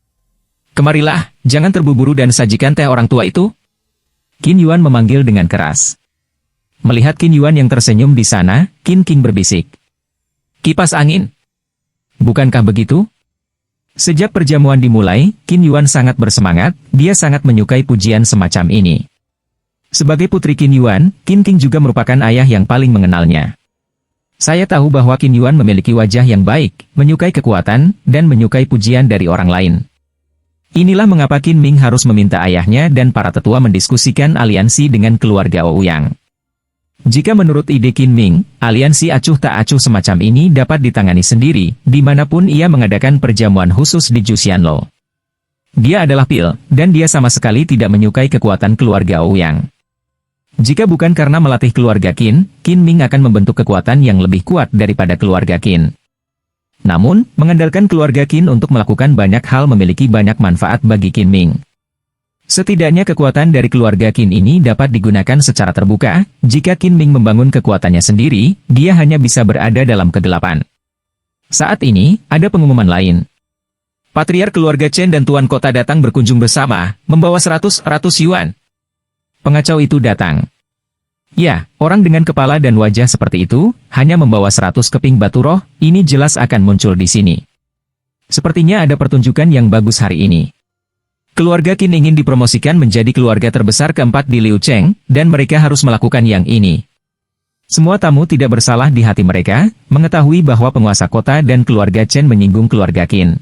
Kemarilah, jangan terburu-buru dan sajikan teh orang tua itu. Qin Yuan memanggil dengan keras. Melihat Qin Yuan yang tersenyum di sana, Qin King berbisik. Kipas angin. Bukankah begitu? Sejak perjamuan dimulai, Qin Yuan sangat bersemangat, dia sangat menyukai pujian semacam ini. Sebagai putri Qin Yuan, Qin King juga merupakan ayah yang paling mengenalnya. Saya tahu bahwa Qin Yuan memiliki wajah yang baik, menyukai kekuatan, dan menyukai pujian dari orang lain. Inilah mengapa Qin Ming harus meminta ayahnya dan para tetua mendiskusikan aliansi dengan keluarga Ouyang. Jika menurut ide Qin Ming, aliansi acuh tak acuh semacam ini dapat ditangani sendiri, dimanapun ia mengadakan perjamuan khusus di Juxianlo. Dia adalah Pil, dan dia sama sekali tidak menyukai kekuatan keluarga Ouyang. Jika bukan karena melatih keluarga Qin, Qin Ming akan membentuk kekuatan yang lebih kuat daripada keluarga Qin. Namun, mengandalkan keluarga Qin untuk melakukan banyak hal memiliki banyak manfaat bagi Qin Ming. Setidaknya kekuatan dari keluarga Qin ini dapat digunakan secara terbuka, jika Qin Ming membangun kekuatannya sendiri, dia hanya bisa berada dalam kegelapan. Saat ini, ada pengumuman lain. Patriark keluarga Chen dan Tuan Kota datang berkunjung bersama, membawa 100 yuan. Pengacau itu datang. Ya, orang dengan kepala dan wajah seperti itu, hanya membawa 100 keping batu roh, ini jelas akan muncul di sini. Sepertinya ada pertunjukan yang bagus hari ini. Keluarga Qin ingin dipromosikan menjadi keluarga terbesar keempat di Liu Cheng, dan mereka harus melakukan yang ini. Semua tamu tidak bersalah di hati mereka, mengetahui bahwa penguasa kota dan keluarga Chen menyinggung keluarga Qin.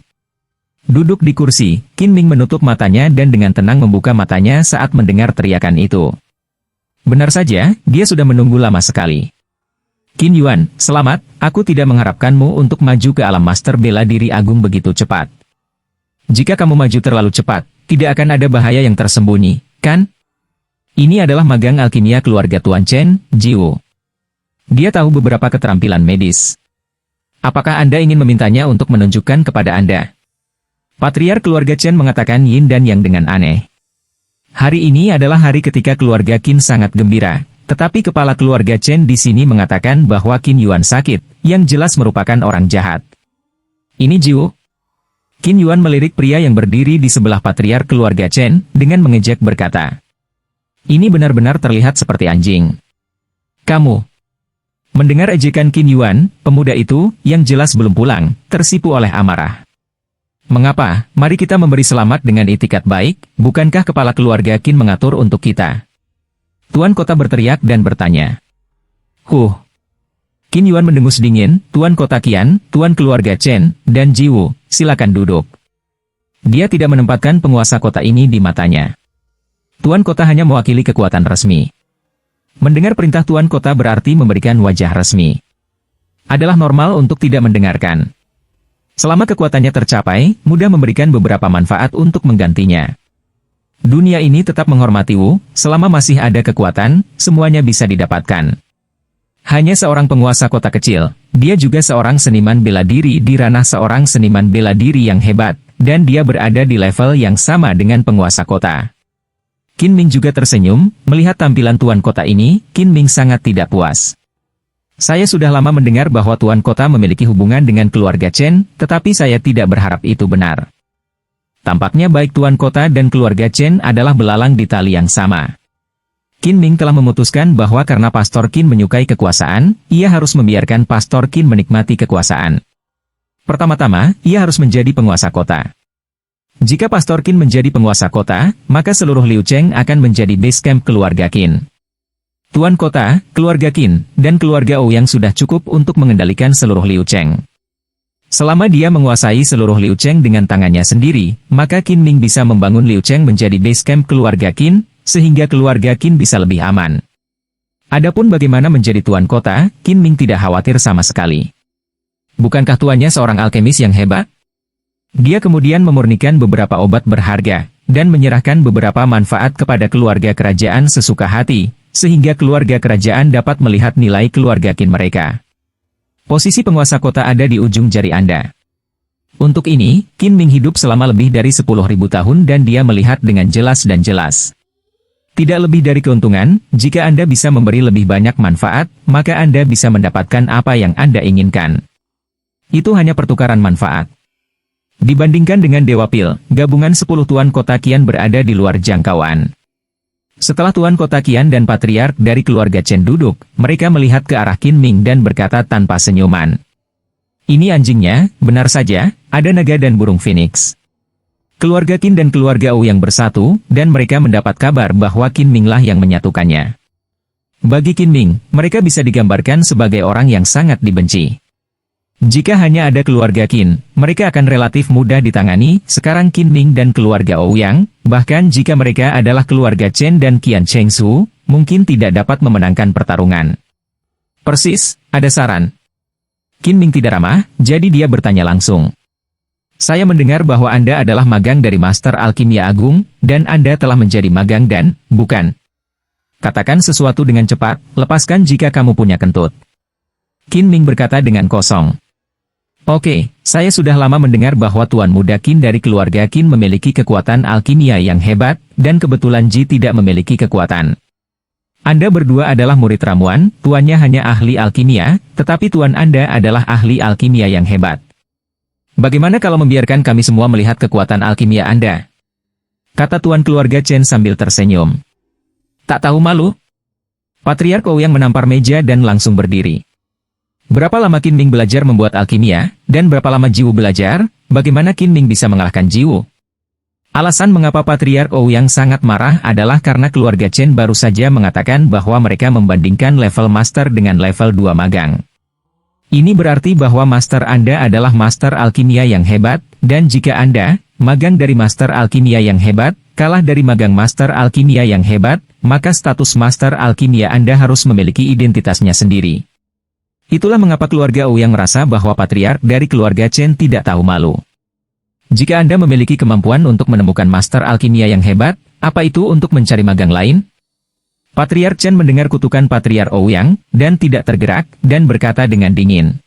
Duduk di kursi, Qin Ming menutup matanya dan dengan tenang membuka matanya saat mendengar teriakan itu. Benar saja, dia sudah menunggu lama sekali. Qin Yuan, selamat, aku tidak mengharapkanmu untuk maju ke alam Master Bela Diri Agung begitu cepat. Jika kamu maju terlalu cepat, tidak akan ada bahaya yang tersembunyi, kan? Ini adalah magang alkimia keluarga Tuan Chen, Jiwo. Dia tahu beberapa keterampilan medis. Apakah Anda ingin memintanya untuk menunjukkan kepada Anda? Patriark keluarga Chen mengatakan yin dan yang dengan aneh. Hari ini adalah hari ketika keluarga Qin sangat gembira, tetapi kepala keluarga Chen di sini mengatakan bahwa Qin Yuan sakit, yang jelas merupakan orang jahat. Ini Jiwo. Qin Yuan melirik pria yang berdiri di sebelah patriark keluarga Chen, dengan mengejek berkata. Ini benar-benar terlihat seperti anjing. Kamu. Mendengar ejekan Qin Yuan, pemuda itu, yang jelas belum pulang, tersipu oleh amarah. Mengapa? Mari kita memberi selamat dengan itikat baik, bukankah kepala keluarga Qin mengatur untuk kita? Tuan Kota berteriak dan bertanya. Qin Yuan mendengus dingin, Tuan Kota Qian, Tuan keluarga Chen, dan Jiwo, silakan duduk. Dia tidak menempatkan penguasa kota ini di matanya. Tuan Kota hanya mewakili kekuatan resmi. Mendengar perintah Tuan Kota berarti memberikan wajah resmi. Adalah normal untuk tidak mendengarkan. Selama kekuatannya tercapai, mudah memberikan beberapa manfaat untuk menggantinya. Dunia ini tetap menghormati Wu, selama masih ada kekuatan, semuanya bisa didapatkan. Hanya seorang penguasa kota kecil, dia juga seorang seniman bela diri di ranah seorang seniman bela diri yang hebat, dan dia berada di level yang sama dengan penguasa kota. Qin Ming juga tersenyum, melihat tampilan Tuan Kota ini, Qin Ming sangat tidak puas. Saya sudah lama mendengar bahwa Tuan Kota memiliki hubungan dengan keluarga Chen, tetapi saya tidak berharap itu benar. Tampaknya baik tuan kota dan keluarga Chen adalah belalang di tali yang sama. Qin Ming telah memutuskan bahwa karena Pastor Qin menyukai kekuasaan, ia harus membiarkan Pastor Qin menikmati kekuasaan. Pertama-tama, ia harus menjadi penguasa kota. Jika Pastor Qin menjadi penguasa kota, maka seluruh Liu Cheng akan menjadi base camp keluarga Qin. Tuan kota, keluarga Qin, dan keluarga Ouyang sudah cukup untuk mengendalikan seluruh Liu Cheng. Selama dia menguasai seluruh Liu Cheng dengan tangannya sendiri, maka Qin Ming bisa membangun Liu Cheng menjadi base camp keluarga Qin, sehingga keluarga Qin bisa lebih aman. Adapun bagaimana menjadi tuan kota, Qin Ming tidak khawatir sama sekali. Bukankah tuannya seorang alkemis yang hebat? Dia kemudian memurnikan beberapa obat berharga, dan menyerahkan beberapa manfaat kepada keluarga kerajaan sesuka hati, sehingga keluarga kerajaan dapat melihat nilai keluarga Qin mereka. Posisi penguasa kota ada di ujung jari Anda. Untuk ini, Qin Ming hidup selama lebih dari 10.000 tahun dan dia melihat dengan jelas dan jelas. Tidak lebih dari keuntungan, jika Anda bisa memberi lebih banyak manfaat, maka Anda bisa mendapatkan apa yang Anda inginkan. Itu hanya pertukaran manfaat. Dibandingkan dengan Dewa Pil, gabungan 10 tuan kota kian berada di luar jangkauan. Setelah tuan kota Qian dan patriark dari keluarga Chen duduk, mereka melihat ke arah Qin Ming dan berkata tanpa senyuman. Ini anjingnya, benar saja, ada naga dan burung phoenix. Keluarga Qin dan keluarga Ouyang bersatu, dan mereka mendapat kabar bahwa Qin Ming lah yang menyatukannya. Bagi Qin Ming, mereka bisa digambarkan sebagai orang yang sangat dibenci. Jika hanya ada keluarga Qin, mereka akan relatif mudah ditangani. Sekarang Qin Ming dan keluarga Ouyang, bahkan jika mereka adalah keluarga Chen dan Qian Chengsu, mungkin tidak dapat memenangkan pertarungan. Persis, ada saran. Qin Ming tidak ramah, jadi dia bertanya langsung. Saya mendengar bahwa Anda adalah magang dari Master Alkimia Agung, dan Anda telah menjadi magang dan, bukan. Katakan sesuatu dengan cepat, lepaskan jika kamu punya kentut. Qin Ming berkata dengan kosong. Oke, saya sudah lama mendengar bahwa Tuan Muda Qin dari keluarga Qin memiliki kekuatan alkimia yang hebat, dan kebetulan Ji tidak memiliki kekuatan. Anda berdua adalah murid ramuan, tuannya hanya ahli alkimia, tetapi tuan Anda adalah ahli alkimia yang hebat. Bagaimana kalau membiarkan kami semua melihat kekuatan alkimia Anda? Kata tuan keluarga Chen sambil tersenyum. Tak tahu malu? Patriark Ouyang menampar meja dan langsung berdiri. Berapa lama Qin Ming belajar membuat alkimia, dan berapa lama Jiwu belajar? Bagaimana Qin Ming bisa mengalahkan Jiwu? Alasan mengapa Patriark Ouyang sangat marah adalah karena keluarga Chen baru saja mengatakan bahwa mereka membandingkan level Master dengan level 2 magang. Ini berarti bahwa Master Anda adalah Master Alkimia yang hebat, dan jika Anda, magang dari Master Alkimia yang hebat, kalah dari magang Master Alkimia yang hebat, maka status Master Alkimia Anda harus memiliki identitasnya sendiri. Itulah mengapa keluarga Ouyang merasa bahwa patriark dari keluarga Chen tidak tahu malu. Jika Anda memiliki kemampuan untuk menemukan master alkimia yang hebat, apa itu untuk mencari magang lain? Patriark Chen mendengar kutukan patriark Ouyang, dan tidak tergerak, dan berkata dengan dingin.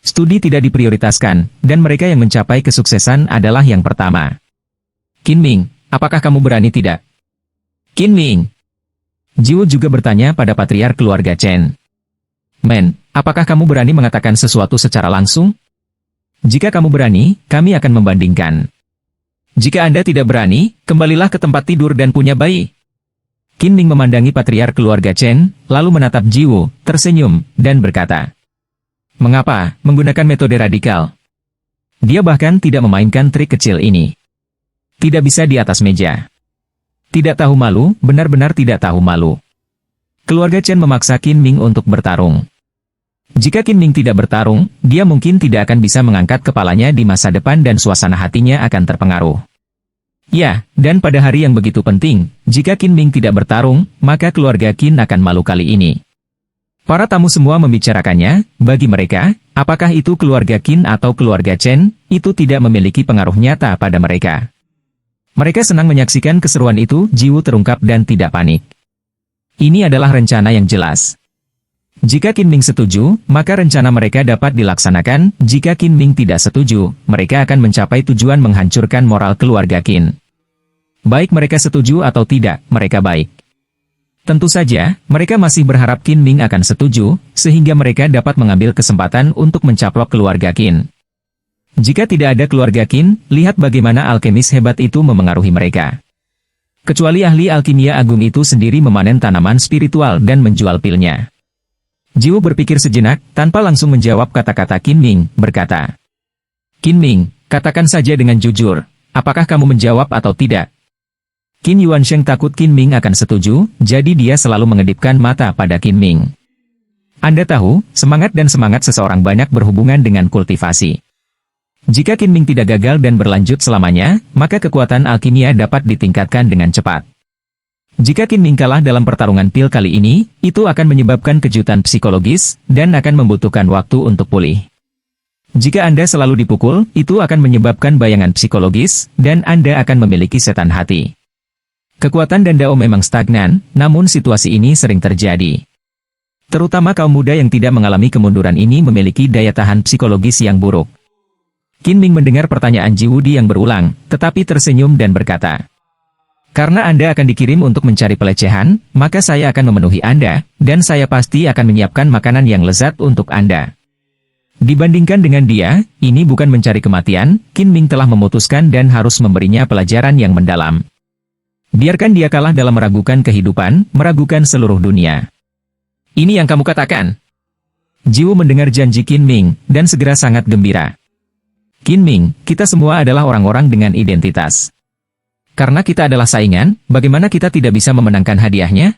Studi tidak diprioritaskan, dan mereka yang mencapai kesuksesan adalah yang pertama. Qin Ming, apakah kamu berani tidak? Qin Ming. Jiwo juga bertanya pada patriark keluarga Chen. Men, apakah kamu berani mengatakan sesuatu secara langsung? Jika kamu berani, kami akan membandingkan. Jika Anda tidak berani, kembalilah ke tempat tidur dan punya bayi. Qin Ming memandangi patriark keluarga Chen, lalu menatap Jiwo, tersenyum, dan berkata. Mengapa, menggunakan metode radikal? Dia bahkan tidak memainkan trik kecil ini. Tidak bisa di atas meja. Tidak tahu malu, benar-benar tidak tahu malu. Keluarga Chen memaksa Qin Ming untuk bertarung. Jika Qin Ming tidak bertarung, dia mungkin tidak akan bisa mengangkat kepalanya di masa depan dan suasana hatinya akan terpengaruh. Ya, dan pada hari yang begitu penting, jika Qin Ming tidak bertarung, maka keluarga Qin akan malu kali ini. Para tamu semua membicarakannya, bagi mereka, apakah itu keluarga Qin atau keluarga Chen, itu tidak memiliki pengaruh nyata pada mereka. Mereka senang menyaksikan keseruan itu, Jiwu terungkap dan tidak panik. Ini adalah rencana yang jelas. Jika Qin Ming setuju, maka rencana mereka dapat dilaksanakan. Jika Qin Ming tidak setuju, mereka akan mencapai tujuan menghancurkan moral keluarga Qin. Baik mereka setuju atau tidak, mereka baik. Tentu saja, mereka masih berharap Qin Ming akan setuju, sehingga mereka dapat mengambil kesempatan untuk mencaplok keluarga Qin. Jika tidak ada keluarga Qin, lihat bagaimana alkemis hebat itu memengaruhi mereka. Kecuali ahli alkimia agung itu sendiri memanen tanaman spiritual dan menjual pilnya. Jiwo berpikir sejenak, tanpa langsung menjawab kata-kata Qin Ming, berkata, Qin Ming, katakan saja dengan jujur, apakah kamu menjawab atau tidak? Qin Yuansheng takut Qin Ming akan setuju, jadi dia selalu mengedipkan mata pada Qin Ming. Anda tahu, semangat dan semangat seseorang banyak berhubungan dengan kultivasi. Jika Qin Ming tidak gagal dan berlanjut selamanya, maka kekuatan alkimia dapat ditingkatkan dengan cepat. Jika Qin Ming kalah dalam pertarungan pil kali ini, itu akan menyebabkan kejutan psikologis, dan akan membutuhkan waktu untuk pulih. Jika Anda selalu dipukul, itu akan menyebabkan bayangan psikologis, dan Anda akan memiliki setan hati. Kekuatan dan Dao memang stagnan, namun situasi ini sering terjadi. Terutama kaum muda yang tidak mengalami kemunduran ini memiliki daya tahan psikologis yang buruk. Qin Ming mendengar pertanyaan Ji Wudi yang berulang, tetapi tersenyum dan berkata, karena Anda akan dikirim untuk mencari pelecehan, maka saya akan memenuhi Anda, dan saya pasti akan menyiapkan makanan yang lezat untuk Anda. Dibandingkan dengan dia, ini bukan mencari kematian, Qin Ming telah memutuskan dan harus memberinya pelajaran yang mendalam. Biarkan dia kalah dalam meragukan kehidupan, meragukan seluruh dunia. Ini yang kamu katakan. Jiwo mendengar janji Qin Ming, dan segera sangat gembira. Qin Ming, kita semua adalah orang-orang dengan identitas. Karena kita adalah saingan, bagaimana kita tidak bisa memenangkan hadiahnya?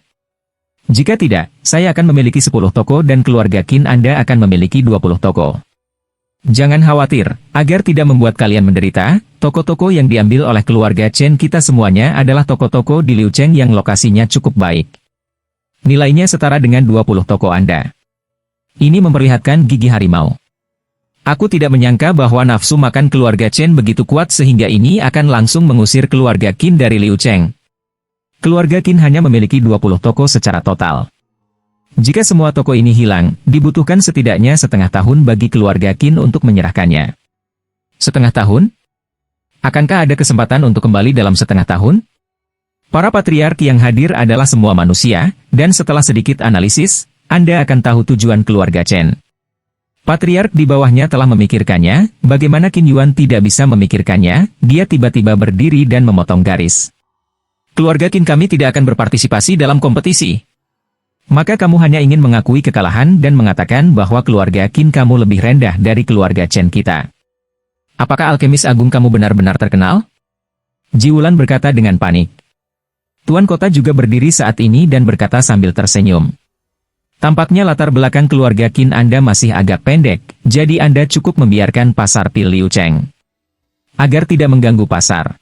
Jika tidak, saya akan memiliki 10 toko dan keluarga Qin Anda akan memiliki 20 toko. Jangan khawatir, agar tidak membuat kalian menderita, toko-toko yang diambil oleh keluarga Chen kita semuanya adalah toko-toko di Liucheng yang lokasinya cukup baik. Nilainya setara dengan 20 toko Anda. Ini memperlihatkan gigi harimau. Aku tidak menyangka bahwa nafsu makan keluarga Chen begitu kuat sehingga ini akan langsung mengusir keluarga Qin dari Liucheng. Keluarga Qin hanya memiliki 20 toko secara total. Jika semua toko ini hilang, dibutuhkan setidaknya setengah tahun bagi keluarga Qin untuk menyerahkannya. Setengah tahun? Akankah ada kesempatan untuk kembali dalam setengah tahun? Para patriark yang hadir adalah semua manusia, dan setelah sedikit analisis, Anda akan tahu tujuan keluarga Chen. Patriark di bawahnya telah memikirkannya, bagaimana Qin Yuan tidak bisa memikirkannya, dia tiba-tiba berdiri dan memotong garis. Keluarga Qin kami tidak akan berpartisipasi dalam kompetisi. Maka kamu hanya ingin mengakui kekalahan dan mengatakan bahwa keluarga Qin kamu lebih rendah dari keluarga Chen kita. Apakah alkemis agung kamu benar-benar terkenal? Ji Wulan berkata dengan panik. Tuan kota juga berdiri saat ini dan berkata sambil tersenyum. Tampaknya latar belakang keluarga Qin Anda masih agak pendek, jadi Anda cukup membiarkan pasar pil Liucheng. Agar tidak mengganggu pasar.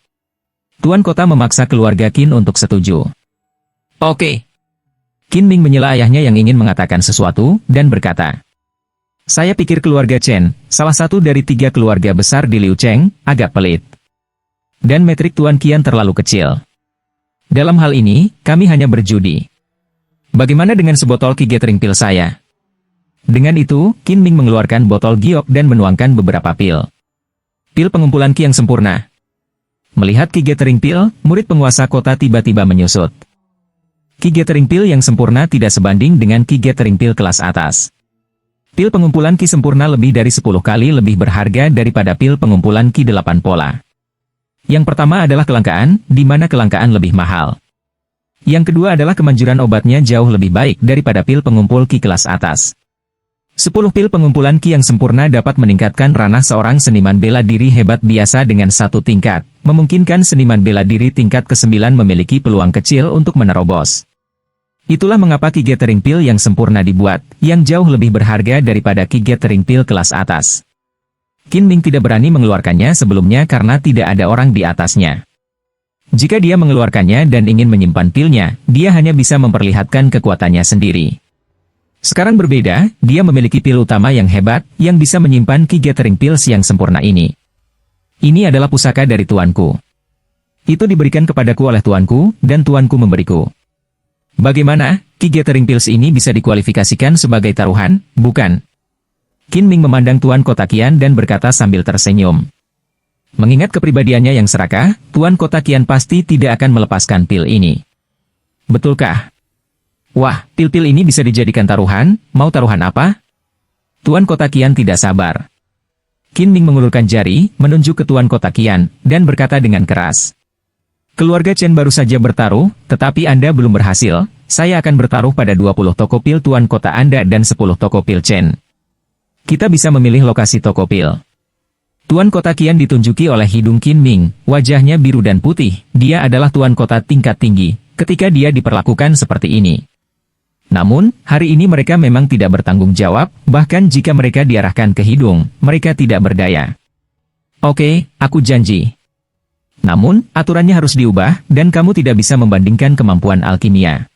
Tuan kota memaksa keluarga Qin untuk setuju. Oke. Qin Ming menyela ayahnya yang ingin mengatakan sesuatu, dan berkata. Saya pikir keluarga Chen, salah satu dari 3 keluarga besar di Liucheng, agak pelit. Dan metrik Tuan Qian terlalu kecil. Dalam hal ini, kami hanya berjudi. Bagaimana dengan sebotol Qi Gathering Pil saya? Dengan itu, Qin Ming mengeluarkan botol giok dan menuangkan beberapa pil. Pil pengumpulan Qi yang sempurna. Melihat Qi Gathering Pil, murid penguasa kota tiba-tiba menyusut. Qi Gathering Pil yang sempurna tidak sebanding dengan Qi Gathering Pil kelas atas. Pil pengumpulan Qi sempurna lebih dari 10 kali lebih berharga daripada pil pengumpulan Qi 8 pola. Yang pertama adalah kelangkaan, di mana kelangkaan lebih mahal. Yang kedua adalah kemanjuran obatnya jauh lebih baik daripada pil pengumpul Qi kelas atas. 10 pil pengumpulan Qi yang sempurna dapat meningkatkan ranah seorang seniman bela diri hebat biasa dengan 1 tingkat, memungkinkan seniman bela diri tingkat ke-9 memiliki peluang kecil untuk menerobos. Itulah mengapa Qi Gathering Pil yang sempurna dibuat, yang jauh lebih berharga daripada Qi Gathering Pil kelas atas. Qin Ming tidak berani mengeluarkannya sebelumnya karena tidak ada orang di atasnya. Jika dia mengeluarkannya dan ingin menyimpan pilnya, dia hanya bisa memperlihatkan kekuatannya sendiri. Sekarang berbeda, dia memiliki pil utama yang hebat, yang bisa menyimpan Qi Gathering Pils yang sempurna ini. Ini adalah pusaka dari tuanku. Itu diberikan kepadaku oleh tuanku, dan tuanku memberiku. Bagaimana, Qi Gathering Pils ini bisa dikualifikasikan sebagai taruhan, bukan? Qin Ming memandang Tuan Kota Qian dan berkata sambil tersenyum. Mengingat kepribadiannya yang serakah, Tuan Kota Qian pasti tidak akan melepaskan pil ini. Betulkah? Wah, pil-pil ini bisa dijadikan taruhan, mau taruhan apa? Tuan Kota Qian tidak sabar. Qin Ming mengulurkan jari, menunjuk ke Tuan Kota Qian, dan berkata dengan keras. Keluarga Chen baru saja bertaruh, tetapi Anda belum berhasil. Saya akan bertaruh pada 20 toko pil Tuan Kota Anda dan 10 toko pil Chen. Kita bisa memilih lokasi toko pil. Tuan Kota Qian ditunjuki oleh hidung Qin Ming, wajahnya biru dan putih. Dia adalah Tuan Kota tingkat tinggi, ketika dia diperlakukan seperti ini. Namun, hari ini mereka memang tidak bertanggung jawab, bahkan jika mereka diarahkan ke hidung, mereka tidak berdaya. Oke, aku janji. Namun, aturannya harus diubah, dan kamu tidak bisa membandingkan kemampuan alkimia.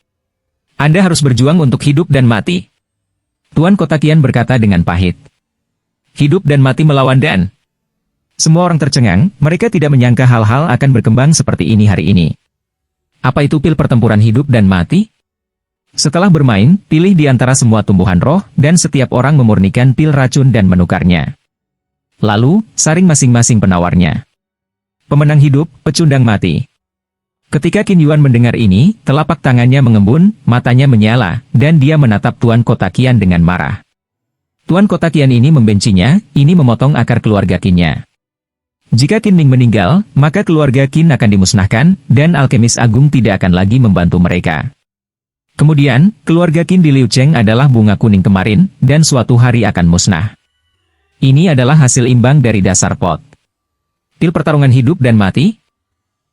Anda harus berjuang untuk hidup dan mati. Tuan Kota Qian berkata dengan pahit. Hidup dan mati melawan Dan. Semua orang tercengang, mereka tidak menyangka hal-hal akan berkembang seperti ini hari ini. Apa itu pil pertempuran hidup dan mati? Setelah bermain, pilih di antara semua tumbuhan roh, dan setiap orang memurnikan pil racun dan menukarnya. Lalu, saring masing-masing penawarnya. Pemenang hidup, pecundang mati. Ketika Qin Yuan mendengar ini, telapak tangannya mengembun, matanya menyala, dan dia menatap Tuan Kota Qian dengan marah. Tuan Kota Qian ini membencinya, ini memotong akar keluarga Qinnya. Jika Qin Ming meninggal, maka keluarga Qin akan dimusnahkan, dan alkemis agung tidak akan lagi membantu mereka. Kemudian, keluarga Qin di Liu Cheng adalah bunga kuning kemarin, dan suatu hari akan musnah. Ini adalah hasil imbang dari dasar pot. Pil pertarungan hidup dan mati?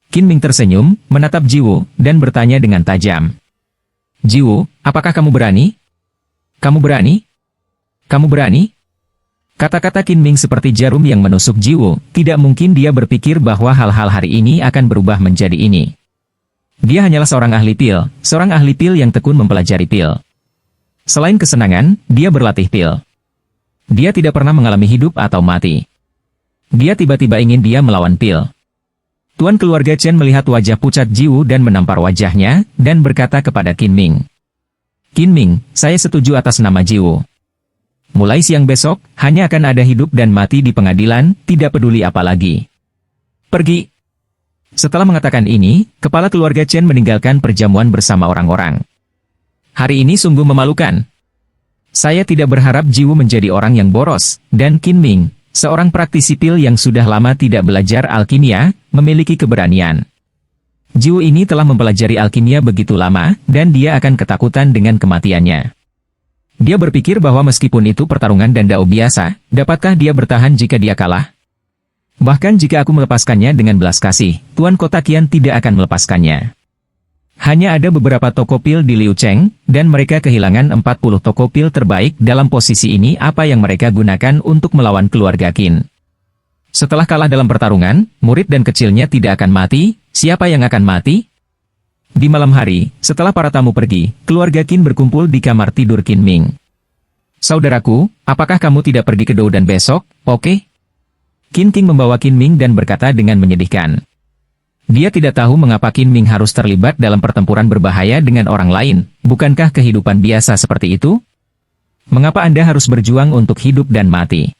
Qin Ming tersenyum, menatap Jiwu, dan bertanya dengan tajam. Jiwu, apakah kamu berani? Kamu berani? Kamu berani? Kata-kata Qin Ming seperti jarum yang menusuk Jiwu, tidak mungkin dia berpikir bahwa hal-hal hari ini akan berubah menjadi ini. Dia hanyalah seorang ahli pil yang tekun mempelajari pil. Selain kesenangan, dia berlatih pil. Dia tidak pernah mengalami hidup atau mati. Dia tiba-tiba ingin dia melawan pil. Tuan keluarga Chen melihat wajah pucat Jiwu dan menampar wajahnya, dan berkata kepada Qin Ming. Qin Ming, saya setuju atas nama Jiwu. Mulai siang besok, hanya akan ada hidup dan mati di pengadilan, tidak peduli apa lagi. Pergi. Setelah mengatakan ini, kepala keluarga Chen meninggalkan perjamuan bersama orang-orang. Hari ini sungguh memalukan. Saya tidak berharap Jiwu menjadi orang yang boros, dan Qin Ming, seorang praktisi pil yang sudah lama tidak belajar alkimia, memiliki keberanian. Jiwu ini telah mempelajari alkimia begitu lama, dan dia akan ketakutan dengan kematiannya. Dia berpikir bahwa meskipun itu pertarungan dan dao biasa, dapatkah dia bertahan jika dia kalah? Bahkan jika aku melepaskannya dengan belas kasih, Tuan Kota Qian tidak akan melepaskannya. Hanya ada beberapa toko pil di Liu Cheng, dan mereka kehilangan 40 toko pil terbaik dalam posisi ini apa yang mereka gunakan untuk melawan keluarga Qin. Setelah kalah dalam pertarungan, murid dan kecilnya tidak akan mati, siapa yang akan mati? Di malam hari, setelah para tamu pergi, keluarga Qin berkumpul di kamar tidur Qin Ming. Saudaraku, apakah kamu tidak pergi ke Doudan besok, oke? Qin King membawa Qin Ming dan berkata dengan menyedihkan. Dia tidak tahu mengapa Qin Ming harus terlibat dalam pertempuran berbahaya dengan orang lain, bukankah kehidupan biasa seperti itu? Mengapa Anda harus berjuang untuk hidup dan mati?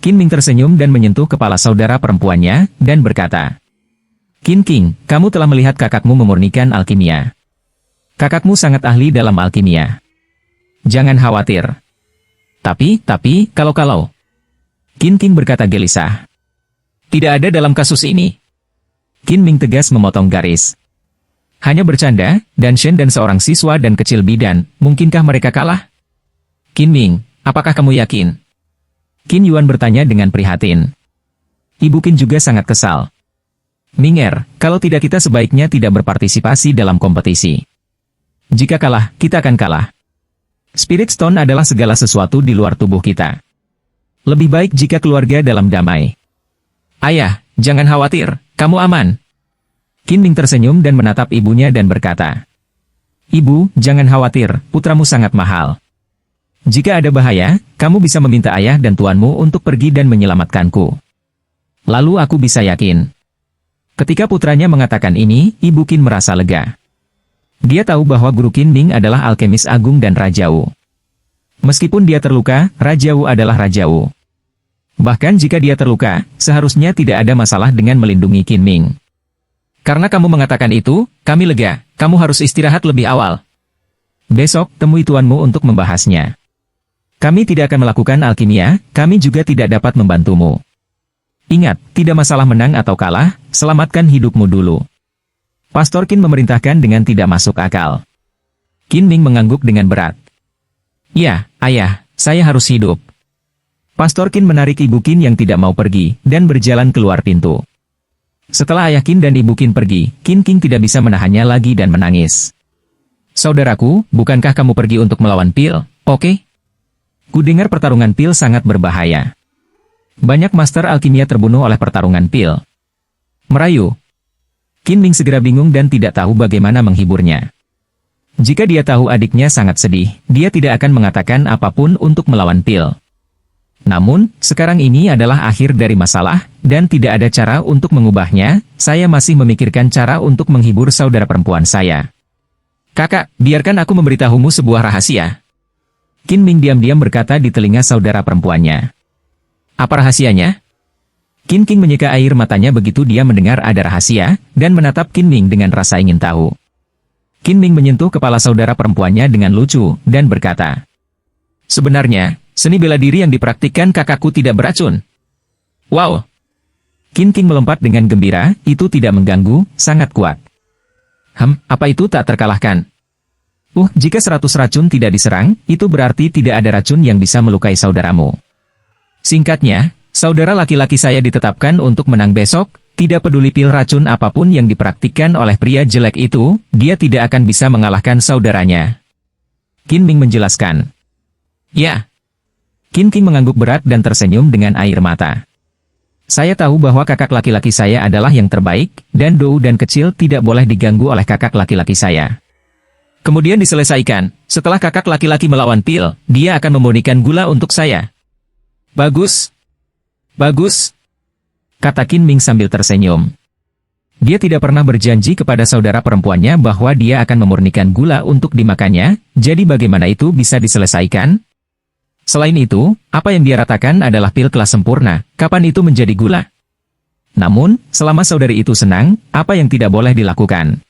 Qin Ming tersenyum dan menyentuh kepala saudara perempuannya, dan berkata, Qin King, kamu telah melihat kakakmu memurnikan alkimia. Kakakmu sangat ahli dalam alkimia. Jangan khawatir. Tapi, kalau... Qin King berkata gelisah. Tidak ada dalam kasus ini. Qin Ming tegas memotong garis. Hanya bercanda, dan Shen dan seorang siswa dan kecil bidan, mungkinkah mereka kalah? Qin Ming, apakah kamu yakin? Qin Yuan bertanya dengan prihatin. Ibu Qin juga sangat kesal. Minger, kalau tidak kita sebaiknya tidak berpartisipasi dalam kompetisi. Jika kalah, kita akan kalah. Spirit Stone adalah segala sesuatu di luar tubuh kita. Lebih baik jika keluarga dalam damai. Ayah, jangan khawatir, kamu aman. Qin Ming tersenyum dan menatap ibunya dan berkata, Ibu, jangan khawatir, putramu sangat mahal. Jika ada bahaya, kamu bisa meminta ayah dan tuanmu untuk pergi dan menyelamatkanku. Lalu aku bisa yakin. Ketika putranya mengatakan ini, Ibu Qin merasa lega. Dia tahu bahwa Guru Qin Ming adalah alkemis agung dan Raja Wu. Meskipun dia terluka, Raja Wu adalah Raja Wu. Bahkan jika dia terluka, seharusnya tidak ada masalah dengan melindungi Qin Ming. Karena kamu mengatakan itu, kami lega, kamu harus istirahat lebih awal. Besok, temui tuanmu untuk membahasnya. Kami tidak akan melakukan alkimia, kami juga tidak dapat membantumu. Ingat, tidak masalah menang atau kalah, selamatkan hidupmu dulu. Pastor Qin memerintahkan dengan tidak masuk akal. Qin Ming mengangguk dengan berat. Ya, ayah, saya harus hidup. Pastor Qin menarik Ibu Qin yang tidak mau pergi, dan berjalan keluar pintu. Setelah ayah Qin dan Ibu Qin pergi, Qin King tidak bisa menahannya lagi dan menangis. Saudaraku, bukankah kamu pergi untuk melawan pil, oke? Kudengar pertarungan pil sangat berbahaya. Banyak master alkimia terbunuh oleh pertarungan pil. Merayu. Qin Ming segera bingung dan tidak tahu bagaimana menghiburnya. Jika dia tahu adiknya sangat sedih, dia tidak akan mengatakan apapun untuk melawan pil. Namun, sekarang ini adalah akhir dari masalah, dan tidak ada cara untuk mengubahnya. Saya masih memikirkan cara untuk menghibur saudara perempuan saya. Kakak, biarkan aku memberitahumu sebuah rahasia. Qin Ming diam-diam berkata di telinga saudara perempuannya. Apa rahasianya? Qin King menyeka air matanya begitu dia mendengar ada rahasia, dan menatap Qin Ming dengan rasa ingin tahu. Qin Ming menyentuh kepala saudara perempuannya dengan lucu, dan berkata, sebenarnya, seni bela diri yang dipraktikkan kakakku tidak beracun. Wow! Qin King melompat dengan gembira, itu tidak mengganggu, sangat kuat. Apa itu tak terkalahkan? Jika 100 racun tidak diserang, itu berarti tidak ada racun yang bisa melukai saudaramu. Singkatnya, saudara laki-laki saya ditetapkan untuk menang besok, tidak peduli pil racun apapun yang dipraktikkan oleh pria jelek itu, dia tidak akan bisa mengalahkan saudaranya. Qin Ming menjelaskan. Ya. Qin King mengangguk berat dan tersenyum dengan air mata. Saya tahu bahwa kakak laki-laki saya adalah yang terbaik, dan Dou dan kecil tidak boleh diganggu oleh kakak laki-laki saya. Kemudian diselesaikan, setelah kakak laki-laki melawan pil, dia akan memurnikan gula untuk saya. Bagus. Bagus. Kata Qin Ming sambil tersenyum. Dia tidak pernah berjanji kepada saudara perempuannya bahwa dia akan memurnikan gula untuk dimakannya, jadi bagaimana itu bisa diselesaikan? Selain itu, apa yang dia ratakan adalah pil kelas sempurna, kapan itu menjadi gula? Namun, selama saudari itu senang, apa yang tidak boleh dilakukan?